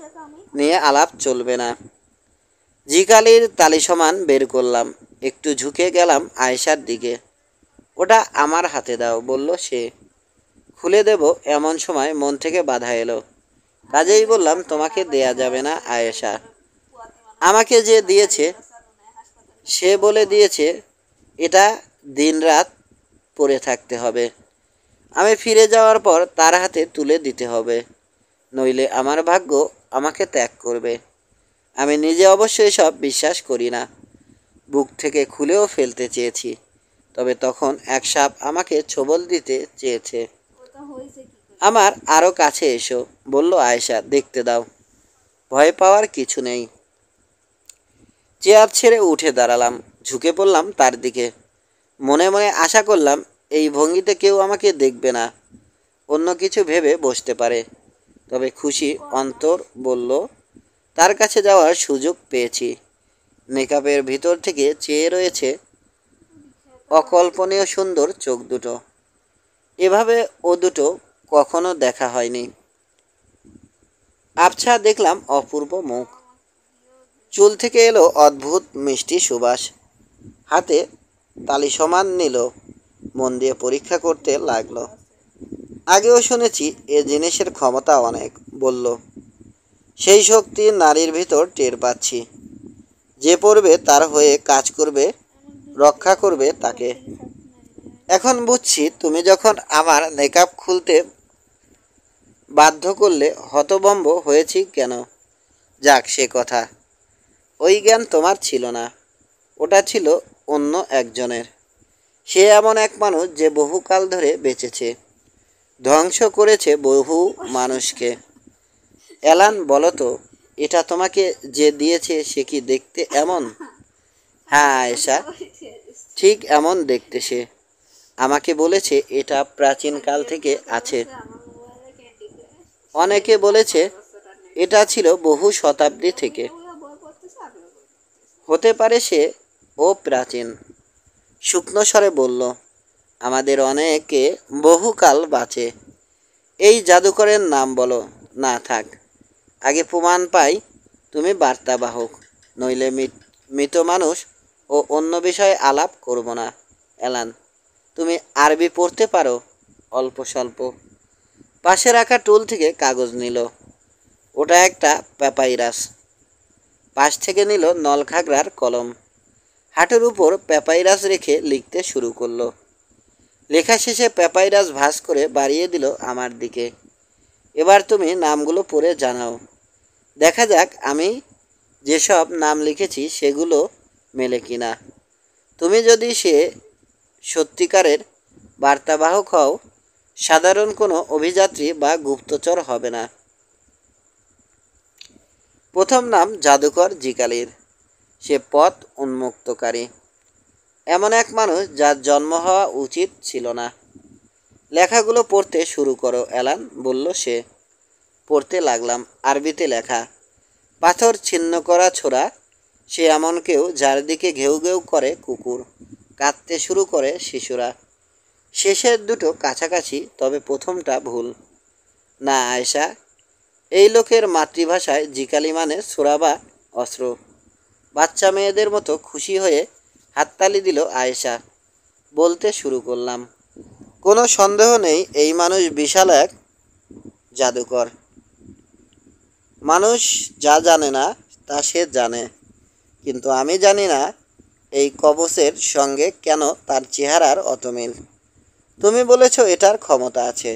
নিয়ে আলাপ চলবে না। জিকালির তালিসমান বের করলাম, একটু ঝুঁকে গেলাম আয়েশার দিকে। ওটা আমার হাতে দাও, বলল সে। খুলে দেব এমন সময় মন থেকে বাধা এলো। কাজেই বললাম, তোমাকে দেয়া যাবে না আয়েশা। আমাকে যে দিয়েছে সে বলে দিয়েছে এটা দিনরাত পরে থাকতে হবে। আমি ফিরে যাওয়ার পর তার হাতে তুলে দিতে হবে, নইলে আমার ভাগ্য আমাকে ত্যাগ করবে। আমি নিজে অবশ্য এসব বিশ্বাস করি না। বুক থেকে খুলেও ফেলতে চেয়েছি, তবে তখন এক সাপ আমাকে ছোবল দিতে চেয়েছে। আমার আরও কাছে এসো, বলল আয়েশা, দেখতে দাও। ভয় পাওয়ার কিছু নেই। চেয়ার ছেড়ে উঠে দাঁড়ালাম, ঝুঁকে পড়লাম তার দিকে। মনে মনে আশা করলাম এই ভঙ্গিতে কেউ আমাকে দেখবে না, অন্য কিছু ভেবে বসতে পারে। তবে খুশি অন্তর বলল, তার কাছে যাওয়ার সুযোগ পেয়েছি। মেকআপের ভিতর থেকে চেয়ে রয়েছে অকল্পনীয় সুন্দর চোখ দুটো। এভাবে ও দুটো কখনো দেখা হয়নি। আবছা দেখলাম অপূর্ব মুখ। চুল থেকে এলো অদ্ভুত মিষ্টি সুবাস। হাতে তালি সমান নিল, মন দিয়ে পরীক্ষা করতে লাগলো। আগেও শুনেছি এ জিনিসের ক্ষমতা অনেক, বলল। সেই শক্তি নারীর ভিতর টের পাচ্ছি। যে পড়বে তার হয়ে কাজ করবে, রক্ষা করবে তাকে। এখন বুঝছি তুমি যখন আমার মেকআপ খুলতে বাধ্য করলে হতভম্ব হয়েছি কেন। যাক সে কথা, ওই জ্ঞান তোমার ছিল না, ওটা ছিল অন্য একজনের। সে এমন এক মানুষ যে বহুকাল ধরে বেঁচেছে, ধ্বংস করেছে বহু মানুষকে। অ্যালান, বলো তো, এটা তোমাকে যে দিয়েছে সে কি দেখতে এমন? হ্যাঁ আয়েশা, ঠিক এমন দেখতে সে। আমাকে বলেছে এটা প্রাচীনকাল থেকে আছে। অনেকে বলেছে এটা ছিল বহু শতাব্দী থেকে। হতে পারে সে ও প্রাচীন। শুকনো স্বরে বলল, আমাদের অনেকে বহুকাল বাঁচে। এই জাদুকরের নাম বলো। না থাক, আগে প্রমাণ পাই তুমি বার্তাবাহক, নইলে মৃত মানুষ ও অন্য বিষয়ে আলাপ করব না। অ্যালান, তুমি আরবি পড়তে পারো? অল্প স্বল্প। পাশে রাখা টুল থেকে কাগজ নিল। ওটা একটা প্যাপাইরাস। পাশ থেকে নিল নলখাগড়ার কলম। হাঁটুর উপর প্যাপাইরাস রেখে লিখতে শুরু করলো। লেখা শেষে প্যাপাইরাস ভাঁজ করে বাড়িয়ে দিল আমার দিকে। এবার তুমি নামগুলো পড়ে জানাও। দেখা যাক আমি যেসব নাম লিখেছি সেগুলো মেলে কিনা। তুমি যদি সে সত্যিকারের বার্তাবাহক হও, সাধারণ কোনো অভিযাত্রী বা গুপ্তচর হবে না। প্রথম নাম জাদুকর জিকালির। সে পথ উন্মুক্তকারী, এমন এক মানুষ যার জন্ম হওয়া উচিত ছিল না। লেখাগুলো পড়তে শুরু করো অ্যালান, বলল সে। পড়তে লাগলাম। আরবিতে লেখা। পাথর ছিন্ন করা ছোড়া সে এমন কেউ যার দিকে ঘেউ ঘেউ করে কুকুর, কাঁদতে শুরু করে শিশুরা। শেষের দুটো কাছাকাছি, তবে প্রথমটা ভুল। না আয়েশা, এই লোকের মাতৃভাষায় জিকালি মানে ছোড়া বা অস্ত্র। বাচ্চা মেয়েদের মতো খুশি হয়ে হাততালি দিল আয়েশা। বলতে শুরু করলাম, কোনো সন্দেহ নেই এই মানুষ বিশাল এক জাদুকর। মানুষ যা জানে না তা সে জানে, কিন্তু আমি জানি না এই কবচের সঙ্গে কেন তার চেহারার অত মিল। তুমি বলেছ এটার ক্ষমতা আছে।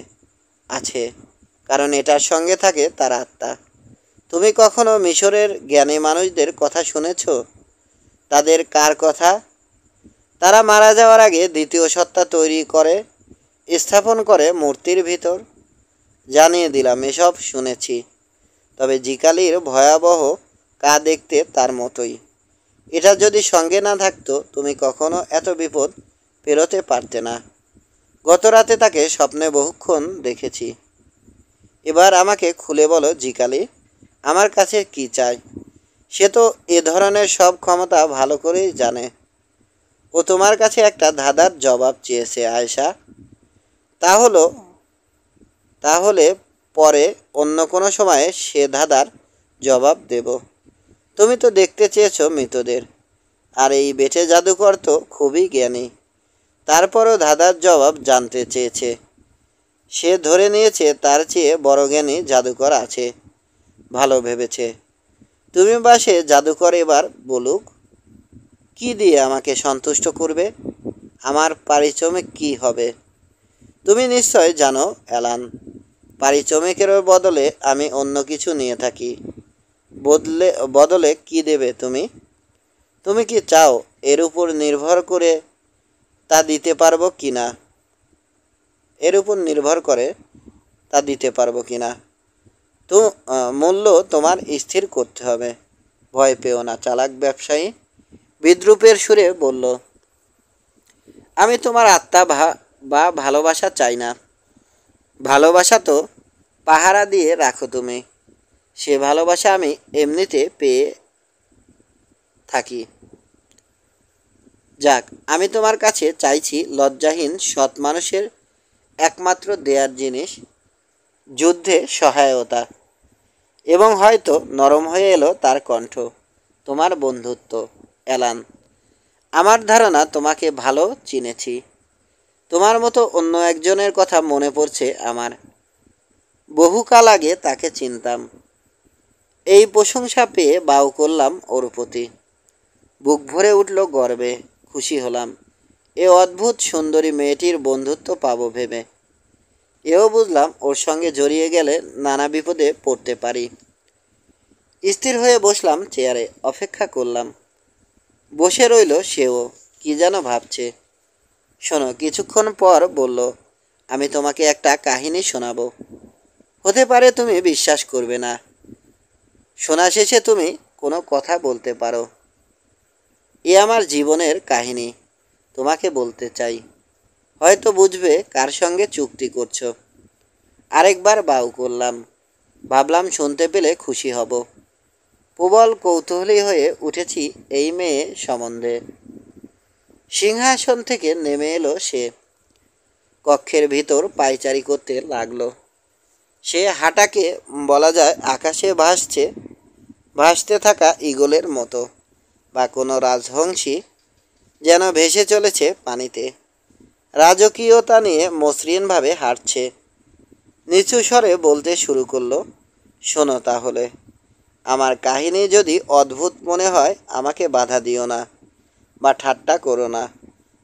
আছে, কারণ এটার সঙ্গে থাকে তার আত্মা। তুমি কখনো মিশরের জ্ঞানী মানুষদের কথা শুনেছ? তাদের কার কথা? তারা মারা যাওয়ার আগে দ্বিতীয় সত্তা তৈরি করে, স্থাপন করে মূর্তির ভিতর। জানিয়ে দিলাম এসব শুনেছি, তবে জিকালির ভয়াবহ কা দেখতে তার মতোই। এটা যদি সঙ্গে না থাকতো তুমি কখনো এত বিপদ পেরোতে পারতে না। গত রাতে তাকে স্বপ্নে বহুক্ষণ দেখেছি। এবার আমাকে খুলে বলো জিকালি, আমার কাছে কি চাই? সে তো এ ধরনের সব ক্ষমতা ভালো করেই জানে। ও তোমার কাছে একটা ধাঁধার জবাব চেয়েছে আয়েশা। তা হলো তাহলে পরে অন্য কোনো সময়ে সে ধাঁধার জবাব দেব। তুমি তো দেখতে চেয়েছো মৃতদের, আর এই বেটে জাদুকর তো খুবই জ্ঞানী। তারপরও ধাঁধার জবাব জানতে চেয়েছে। সে ধরে নিয়েছে তার চেয়ে বড় জ্ঞানী জাদুকর আছে। ভালো ভেবেছে। তুমি বা সে জাদুকর এবার বলুক, কি দিয়ে আমাকে সন্তুষ্ট করবে? আমার পারিশ্রমিক কি হবে? তুমি নিশ্চয় জানো অ্যালান, পারিশ্রমিকের বদলে আমি অন্য কিছু নিয়ে থাকি। বদলে কি দেবে তুমি? তুমি কি চাও এর উপর নির্ভর করে তা দিতে পারবো কি না? এর উপর নির্ভর করে তা দিতে পারবো কি না। তো মূল্য তোমার স্থির করতে হবে। ভয় পেও না চালাক ব্যবসায়ী, বিদ্রূপের সুরে বলল। আমি তোমার আত্মা বা ভালোবাসা চাই না। ভালোবাসা তো পাহারা দিয়ে রাখো তুমি। সে ভালোবাসা আমি এমনিতে পেয়ে থাকি। যাক, আমি তোমার কাছে চাইছি লজ্জাহীন সৎ মানুষের একমাত্র দেয়ার জিনিস, যুদ্ধে সহায়তা। এবং হয়তো নরম হয়ে এলো তার কণ্ঠ, তোমার বন্ধুত্ব অ্যালান। আমার ধারণা তোমাকে ভালো চিনেছি। তোমার মতো অন্য একজনের কথা মনে পড়ছে আমার। বহুকাল আগে তাকে চিনতাম। এই প্রশংসা পেয়ে বাউ করলাম ওর প্রতি। বুক ভরে উঠল গর্বে, খুশি হলাম এ অদ্ভুত সুন্দরী মেয়েটির বন্ধুত্ব পাবো ভেবে। এও বুঝলাম ওর সঙ্গে জড়িয়ে গেলে নানা বিপদে পড়তে পারি। স্থির হয়ে বসলাম চেয়ারে, অপেক্ষা করলাম। বসে রইল সেও, কি যেন ভাবছে। শোনো, কিছুক্ষণ পর বলল, আমি তোমাকে একটা কাহিনী শোনাবো। হতে পারে তুমি বিশ্বাস করবে না। শোনা শেষে তুমি কোনো কথা বলতে পারো। এ আমার জীবনের কাহিনী, তোমাকে বলতে চাই। হয়তো বুঝবে কার সঙ্গে চুক্তি করছো। আরেকবার বাউ করলাম। ভাবলাম শুনতে পেলে খুশি হব। প্রবল কৌতূহলী হয়ে উঠেছি এই মেয়ে সম্বন্ধে। সিংহাসন থেকে নেমে এলো সে। কক্ষের ভিতর পায়চারি করতে লাগলো। সে হাঁটাকে বলা যায় আকাশে ভাসতে থাকা ঈগলের মতো, বা কোনো রাজহংসী যেন ভেসে চলেছে পানিতে। রাজকীয়তা নিয়ে মসৃণভাবে হাঁটছে। নিচু স্বরে বলতে শুরু করলো, শোনো তাহলে, আমার কাহিনী যদি অদ্ভুত মনে হয় আমাকে বাধা দিও না, বা ঠাট্টা করো না,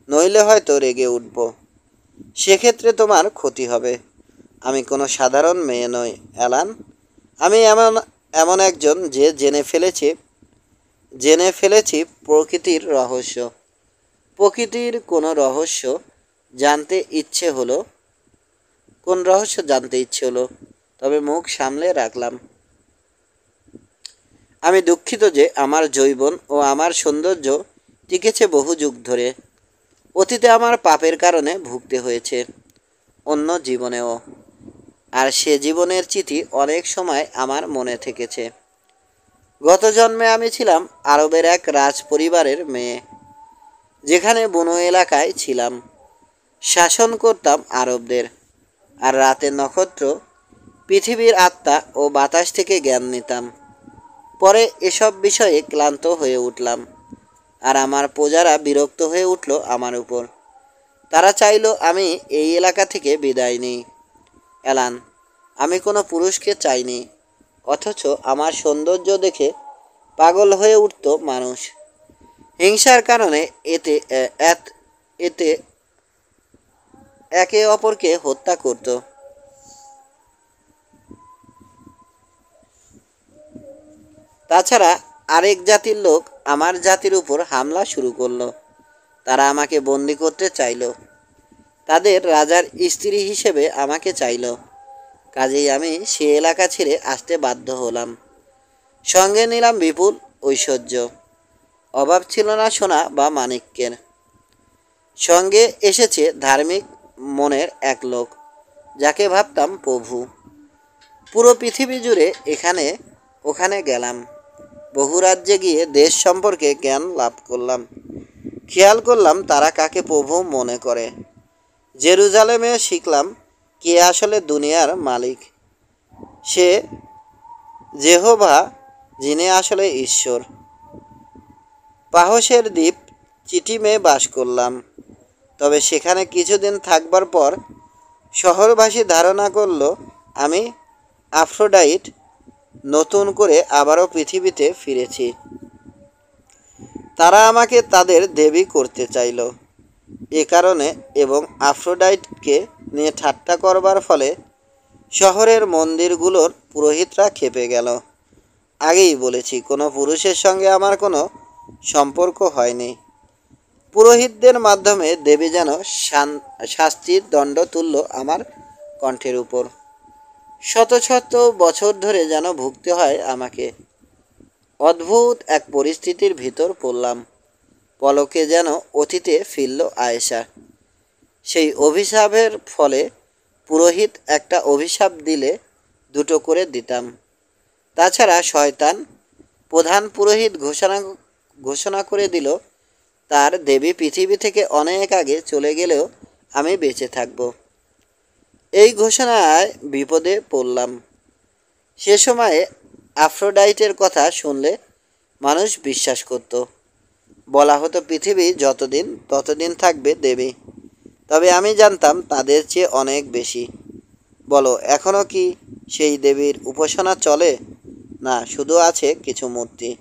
নইলে হয়তো রেগে উঠব। সেক্ষেত্রে তোমার ক্ষতি হবে। আমি কোনো সাধারণ মেয়ে নই অ্যালান। আমি এমন এমন একজন যে জেনে ফেলেছি প্রকৃতির রহস্য। প্রকৃতির কোনো রহস্য জানতে ইচ্ছে হলো কোন রহস্য জানতে ইচ্ছে হলো, তবে মুখ সামলে রাখলাম। আমি দুঃখিত যে আমার যৌবন ও আমার সৌন্দর্য টিকেছে বহু যুগ ধরে। অতীতে আমার পাপের কারণে ভুগতে হয়েছে, অন্য জীবনেও। আর সে জীবনের চিঠি অনেক সময় আমার মনে থেকেছে। গত জন্মে আমি ছিলাম আরবের এক রাজ পরিবারের মেয়ে, যেখানে বনো এলাকায় ছিলাম। শাসন করতাম আরবদের। আর রাতের নক্ষত্র, পৃথিবীর আত্মা ও বাতাস থেকে জ্ঞান নিতাম। পরে এসব বিষয়ে ক্লান্ত হয়ে উঠলাম, আর আমার প্রজারা বিরক্ত হয়ে উঠল আমার উপর। তারা চাইল আমি এই এলাকা থেকে বিদায় নিই। অ্যালান, আমি কোনো পুরুষকে চাইনি, অথচ আমার সৌন্দর্য দেখে পাগল হয়ে উঠত মানুষ। হিংসার কারণে এতে একে অপরকে হত্যা করত। তাছাড়া আরেক জাতির লোক আমার জাতির উপর হামলা শুরু করলো। তারা আমাকে বন্দি করতে চাইল। তাদের রাজার স্ত্রী হিসেবে আমাকে চাইল। কাজেই আমি সে এলাকা ছেড়ে আসতে বাধ্য হলাম। সঙ্গে নিলাম বিপুল ঐশ্বর্য। অভাব ছিল না সোনা বা মানিক্যের। সঙ্গে এসেছে ধার্মিক মনের এক লোক, যাকে ভাবতাম প্রভু। পুরো পৃথিবী জুড়ে এখানে ওখানে গেলাম, বহু রাজ্যে গিয়ে দেশ সম্পর্কে জ্ঞান লাভ করলাম। খেয়াল করলাম তারা কাকে প্রভু মনে করে। জেরুজালেমে শিখলাম কে আসলে দুনিয়ার মালিক। সে যেহোভা, যিনি আসলে ঈশ্বর। পাহসের দ্বীপ চিটিমে বাস করলাম। তবে সেখানে কিছুদিন থাকবার পর শহরবাসী ধারণা করল আমি আফ্রোডাইট, নতুন করে আবারও পৃথিবীতে ফিরেছি। তারা আমাকে তাদের দেবী করতে চাইল। এ কারণে এবং আফ্রোডাইটকে নিয়ে ঠাট্টা করবার ফলে শহরের মন্দিরগুলোর পুরোহিতরা খেপে গেল। আগেই বলেছি, কোনো পুরুষের সঙ্গে আমার কোনো সম্পর্ক হয়নি। পুরোহিতদের মাধ্যমে দেবী যেন শাস্তির দণ্ড তুলল আমার কণ্ঠের উপর। শত শত বছর ধরে যেন ভুগতে হয় আমাকে। অদ্ভুত এক পরিস্থিতির ভিতর পড়লাম। পলকে যেন অতীতে ফিরল আয়েশা। সেই অভিশাপের ফলে পুরোহিত একটা অভিশাপ দিলে দুটো করে দিতাম। তাছাড়া শয়তান প্রধান পুরোহিত ঘোষণা করে দিল তার দেবী পৃথিবী থেকে অনেক আগে চলে গেলেও আমি বেঁচে থাকব। এই ঘোষণায় বিপদে পড়লাম। সে সময়ে আফ্রোডাইটের কথা শুনলে মানুষ বিশ্বাস করত। বলা হতো পৃথিবী যতদিন ততদিন থাকবে দেবী। তবে আমি জানতাম তাদের চেয়ে অনেক বেশি। বলো, এখনও কি সেই দেবীর উপাসনা চলে? না, শুধু আছে কিছু মূর্তি।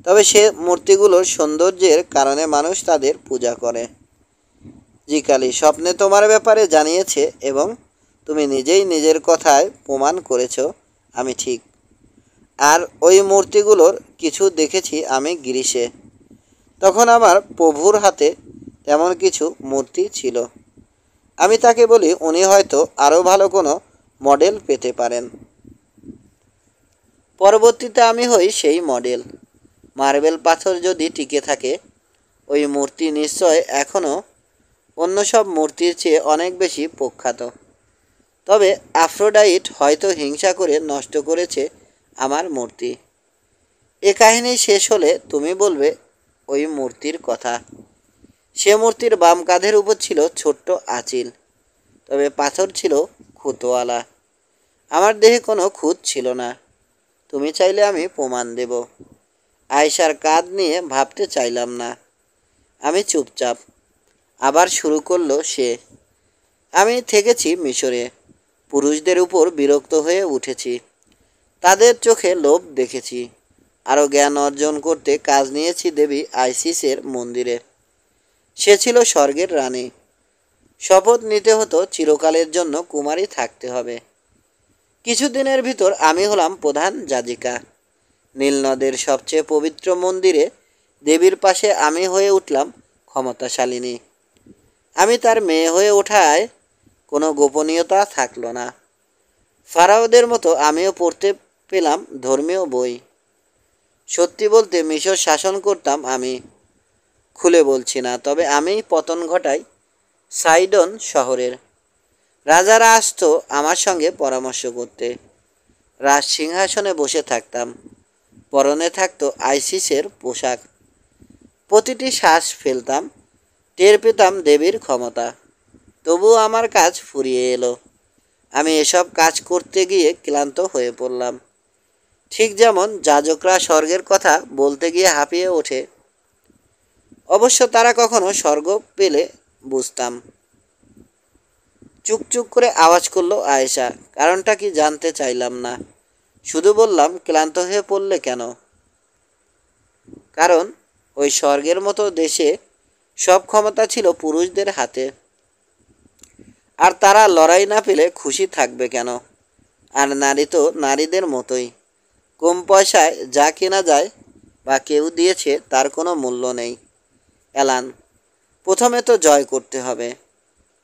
তবে সে মূর্তিগুলোর সৌন্দর্যের কারণে মানুষ তাদের পূজা করে। জিকালি স্বপ্নে তোমার ব্যাপারে জানিয়েছে এবং তুমি নিজেই নিজের কথায় প্রমাণ করেছ আমি ঠিক। আর ওই মূর্তিগুলোর কিছু দেখেছি আমি গ্রীসে। তখন আমার প্রভুর হাতে তেমন কিছু মূর্তি ছিল। আমি তাকে বলি উনি হয়তো আরও ভালো কোনো মডেল পেতে পারেন। পরবর্তীতে আমি হই সেই মডেল। মার্বেল পাথর যদি টিকে থাকে, ওই মূর্তি নিশ্চয় এখনও অন্য সব মূর্তির চেয়ে অনেক বেশি প্রখ্যাত। তবে আফ্রোডাইট হয়তো হিংসা করে নষ্ট করেছে আমার মূর্তি। এ কাহিনী শেষ হলে তুমি বলবে ওই মূর্তির কথা। সে মূর্তির বাম কাঁধের উপর ছিল ছোট্ট আঁচিল, তবে পাথর ছিল খুঁতওয়ালা। আমার দেহে কোনো খুঁত ছিল না। তুমি চাইলে আমি প্রমাণ দেব। আয়েশার কাঁধ নিয়ে ভাবতে চাইলাম না। আমি চুপচাপ। আবার শুরু করলো সে। আমি থেকেছি মিশরে। পুরুষদের উপর বিরক্ত হয়ে উঠেছি। তাদের চোখে লোভ দেখেছি। আরও জ্ঞান অর্জন করতে কাজ নিয়েছি দেবী আইসিসের মন্দিরে। সে ছিল স্বর্গের রানী। শপথ নিতে হতো চিরকালের জন্য কুমারী থাকতে হবে। কিছুদিনের ভিতর আমি হলাম প্রধান যাজিকা। নীলনদের সবচেয়ে পবিত্র মন্দিরে দেবীর পাশে আমি হয়ে উঠলাম ক্ষমতাশালিনী। আমি তার মেয়ে হয়ে ওঠায় কোনো গোপনীয়তা থাকলো না। ফারাওদের মতো আমিও পড়তে পেলাম ধর্মীয় বই। সত্যি বলতে মিশর শাসন করতাম আমি। খুলে বলছি না, তবে আমিই পতন ঘটাই সাইডন শহরের। রাজারা আসতো আমার সঙ্গে পরামর্শ করতে। রাজ সিংহাসনে বসে থাকতাম। পরনে থাকতো আইসিসের পোশাক। প্রতিটি শ্বাস ফেলতাম, টের পেতাম দেবীর ক্ষমতা। তবুও আমার কাজ ফুরিয়ে এলো। আমি এসব কাজ করতে গিয়ে ক্লান্ত হয়ে পড়লাম। ঠিক যেমন যাজকরা স্বর্গের কথা বলতে গিয়ে হাঁপিয়ে ওঠে। অবশ্য তারা কখনো স্বর্গ পেলে বুঝতাম। চুকচুক করে আওয়াজ করলো আয়েশা। কারণটা কি জানতে চাইলাম না। শুধু বললাম, ক্লান্ত হয়ে পড়লে কেন? কারণ ওই স্বর্গের মতো দেশে সব ক্ষমতা ছিল পুরুষদের হাতে। আর তারা লড়াই না পেলে খুশি থাকবে কেন? আর নারী তো নারীদের মতোই। কম পয়সায় যা কেনা যায় বা কেউ দিয়েছে তার কোনো মূল্য নেই। অ্যালান, প্রথমে তো জয় করতে হবে।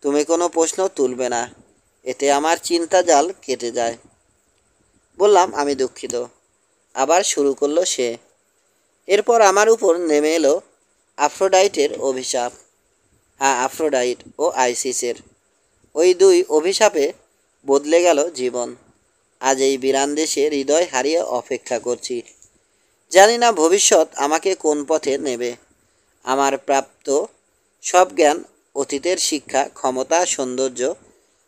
তুমি কোনো প্রশ্ন তুলবে না, এতে আমার চিন্তা জাল কেটে যায়। বললাম, আমি দুঃখিত। আবার শুরু করলো সে। এরপর আমার উপর নেমে এলো আফ্রোডাইটের অভিশাপ। হ্যাঁ, আফ্রোডাইট ও আইসিসের। ওই দুই অভিশাপে বদলে গেল জীবন। আজ এই বিরান দেশে হৃদয় হারিয়ে অপেক্ষা করছি। জানি না ভবিষ্যৎ আমাকে কোন পথে নেবে। আমার প্রাপ্ত সব জ্ঞান, অতীতের শিক্ষা, ক্ষমতা, সৌন্দর্য,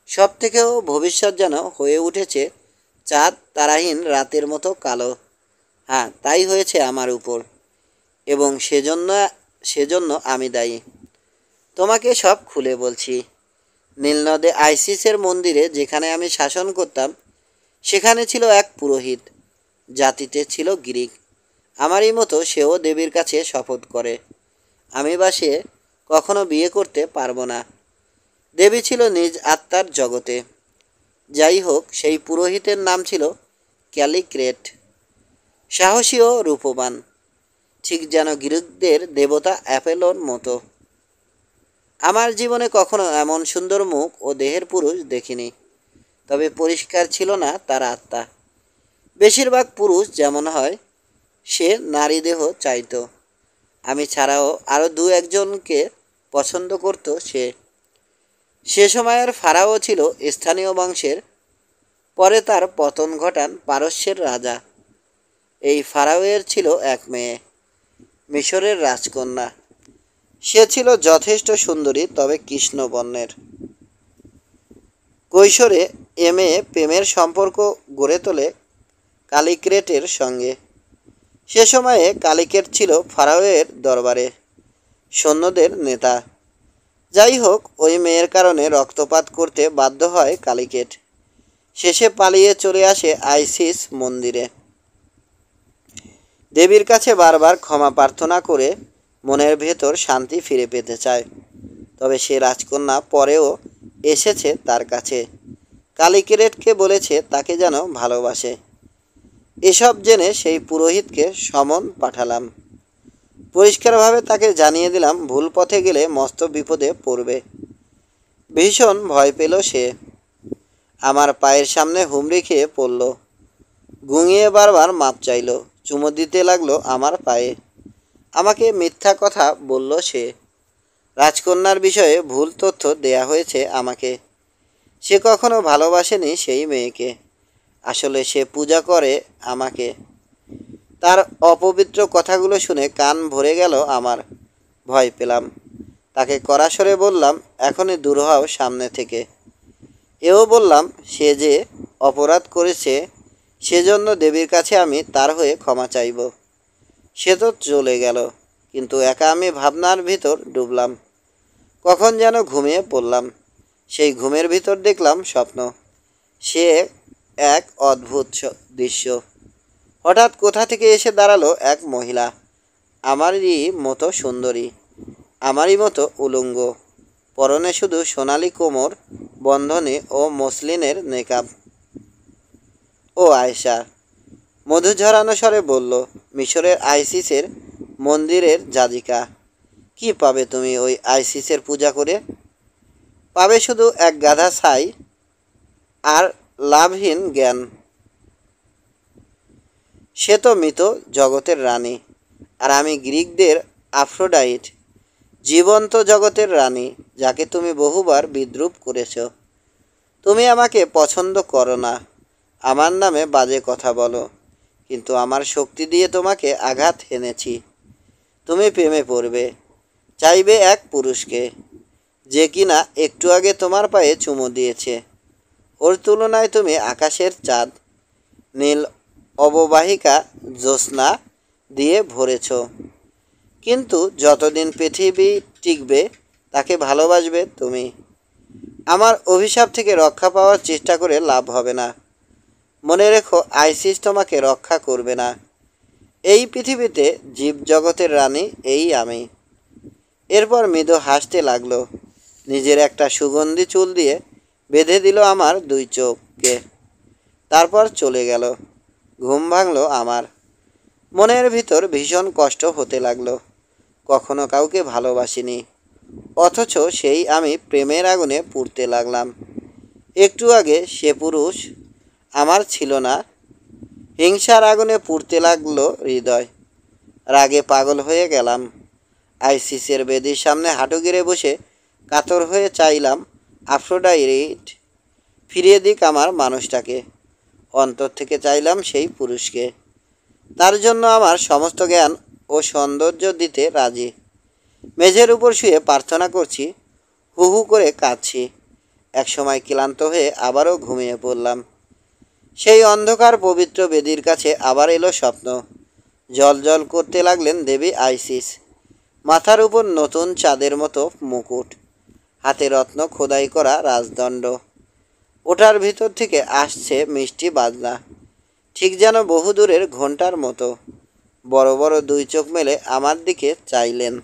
সব থেকেও ভবিষ্যৎ যেন হয়ে উঠেছে চাঁদ তারাহীন রাতের মতো কালো। হ্যাঁ, তাই হয়েছে আমার উপর, এবং সেজন্য আমি দায়ী। তোমাকে সব খুলে বলছি। নীলনদে আইসিসের মন্দিরে যেখানে আমি শাসন করতাম, সেখানে ছিল এক পুরোহিত। জাতিতে ছিল গ্রিক। আমারই মতো সেও দেবীর কাছে শপথ করে। আমি বা সে কখনো বিয়ে করতে পারবো না। দেবী ছিল নিজ আত্মার জগতে। যাই হোক, সেই পুরোহিতের নাম ছিল ক্যালিক্রেট। সাহসী ও রূপবান, ঠিক যেন গ্রিকদের দেবতা অ্যাপেলোর মতো। আমার জীবনে কখনো এমন সুন্দর মুখ ও দেহের পুরুষ দেখিনি। তবে পরিষ্কার ছিল না তার আত্মা। বেশিরভাগ পুরুষ যেমন হয়, সে নারী দেহ চাইত। আমি ছাড়াও আরও দু একজনকে পছন্দ করত সে। সে সময়ের ফারাও ছিল স্থানীয় বংশের। পরে তার পতন ঘটান পারস্যের রাজা। এই ফারাওয়ের ছিল এক মেয়ে, মিশরের রাজকন্যা। সে ছিল যথেষ্ট সুন্দরী, তবে কৃষ্ণবর্ণের। কৈশোরে এ মেয়ে প্রেমের সম্পর্ক গড়ে তোলে কালিক্রেটের সঙ্গে। সে সময়ে কালিক্রেট ছিল ফারাওয়ের দরবারে সৈন্যদের নেতা। যাই হোক, ওই মেয়ের কারণে রক্তপাত করতে বাধ্য হয় কালিক্রেট। শেষে পালিয়ে চলে আসে আইসিস মন্দিরে। দেবীর কাছে বারবার ক্ষমা প্রার্থনা করে মনের ভেতর শান্তি ফিরে পেতে চায়। তবে সে রাজকন্যা পরেও এসেছে তার কাছে। কালিক্রেটকে বলেছে তাকে যেন ভালোবাসে। এসব জেনে সেই পুরোহিতকে সমন পাঠালাম। পরিষ্কারভাবে তাকে জানিয়ে দিলাম ভুল পথে গেলে মস্ত বিপদে পড়বে। ভীষণ ভয় পেল সে। আমার পায়ের সামনে হুমড়ি খেয়ে পড়ল। গুঙিয়ে বারবার মাপ চাইল। চুমো দিতে লাগলো আমার পায়ে। আমাকে মিথ্যা কথা বলল সে। রাজকন্যার বিষয়ে ভুল তথ্য দেয়া হয়েছে আমাকে। সে কখনো ভালোবাসেনি সেই মেয়েকে। আসলে সে পূজা করে আমাকে। তার অপবিত্র কথাগুলো শুনে কান ভরে গেল আমার। ভয় পেলাম। তাকে কড়া স্বরে বললাম, এখনই দূর হও সামনে থেকে। এও বললাম, সে যে অপরাধ করেছে সেজন্য দেবীর কাছে আমি তার হয়ে ক্ষমা চাইব। সে তো চলে গেল, কিন্তু একা আমি ভাবনার ভিতর ডুবলাম। কখন যেন ঘুমিয়ে পড়লাম। সেই ঘুমের ভিতর দেখলাম স্বপ্ন। সে এক অদ্ভুত দৃশ্য। হঠাৎ কোথা থেকে এসে দাঁড়ালো এক মহিলা, আমারই মতো সুন্দরী, আমারই মতো উলঙ্গ। পরনে শুধু সোনালি কোমর বন্ধনী ও মসলিনের নেকাব। ও আয়েশা, মধু ঝরানো স্বরে বলল, মিশরের আইসিসের মন্দিরের যাজিকা। কি পাবে তুমি ওই আইসিসের পূজা করে? পাবে শুধু এক গাধা ছাই আর লাভহীন জ্ঞান। সে তো মৃত জগতের রানী, আর আমি গ্রিকদের আফ্রোডাইট, জীবন্ত জগতের রানী, যাকে তুমি বহুবার বিদ্রূপ করেছ। তুমি আমাকে পছন্দ করো না, আমার নামে বাজে কথা বলো, কিন্তু আমার শক্তি দিয়ে তোমাকে আঘাত হেনেছি। তুমি প্রেমে পড়বে, চাইবে এক পুরুষকে, যে কিনা একটু আগে তোমার পায়ে চুমো দিয়েছে। ওর তুলনায় তুমি আকাশের চাঁদ, নীল অববাহিকা জ্যোৎস্না দিয়ে ভরেছ। কিন্তু যতদিন পৃথিবী টিকবে তাকে ভালোবাসবে তুমি। আমার অভিশাপ থেকে রক্ষা পাওয়ার চেষ্টা করে লাভ হবে না। মনে রেখো, আইসিস তোমাকে রক্ষা করবে না। এই পৃথিবীতে জীবজগতের রানী এই আমি। এরপর মৃদু হাসতে লাগলো। নিজের একটা সুগন্ধি চুল দিয়ে বেঁধে দিল আমার দুই চোখকে। তারপর চলে গেল। ঘুম ভাঙল আমার। মনের ভিতর ভীষণ কষ্ট হতে লাগলো। কখনো কাউকে ভালোবাসিনি, অথচ সেই আমি প্রেমের আগুনে পুড়তে লাগলাম। একটু আগে সে পুরুষ আমার ছিল না। হিংসার আগুনে পুড়তে লাগলো হৃদয়। রাগে পাগল হয়ে গেলাম। আইসিসের বেদির সামনে হাঁটু গেড়ে বসে কাতর হয়ে চাইলাম আফ্রোডাইট ফিরিয়ে দিক আমার মানুষটাকে। অন্তর থেকে চাইলাম সেই পুরুষকে। তার জন্য আমার সমস্ত জ্ঞান ও সৌন্দর্য দিতে রাজি। মেঝের উপর শুয়ে প্রার্থনা করছি, হু হু করে কাঁদছি। একসময় ক্লান্ত হয়ে আবারও ঘুমিয়ে পড়লাম। সেই অন্ধকার পবিত্র বেদির কাছে আবার এলো স্বপ্ন। জল জল করতে লাগলেন দেবী আইসিস। মাথার উপর নতুন চাঁদের মতো মুকুট, হাতে রত্ন খোদাই করা রাজদণ্ড। ওটার ভিতর থেকে আসছে মিষ্টি বাজনা, ঠিক যেন বহুদূরের ঘণ্টার মতো। বড় বড় দুই চোখ মেলে আমার দিকে চাইলেন।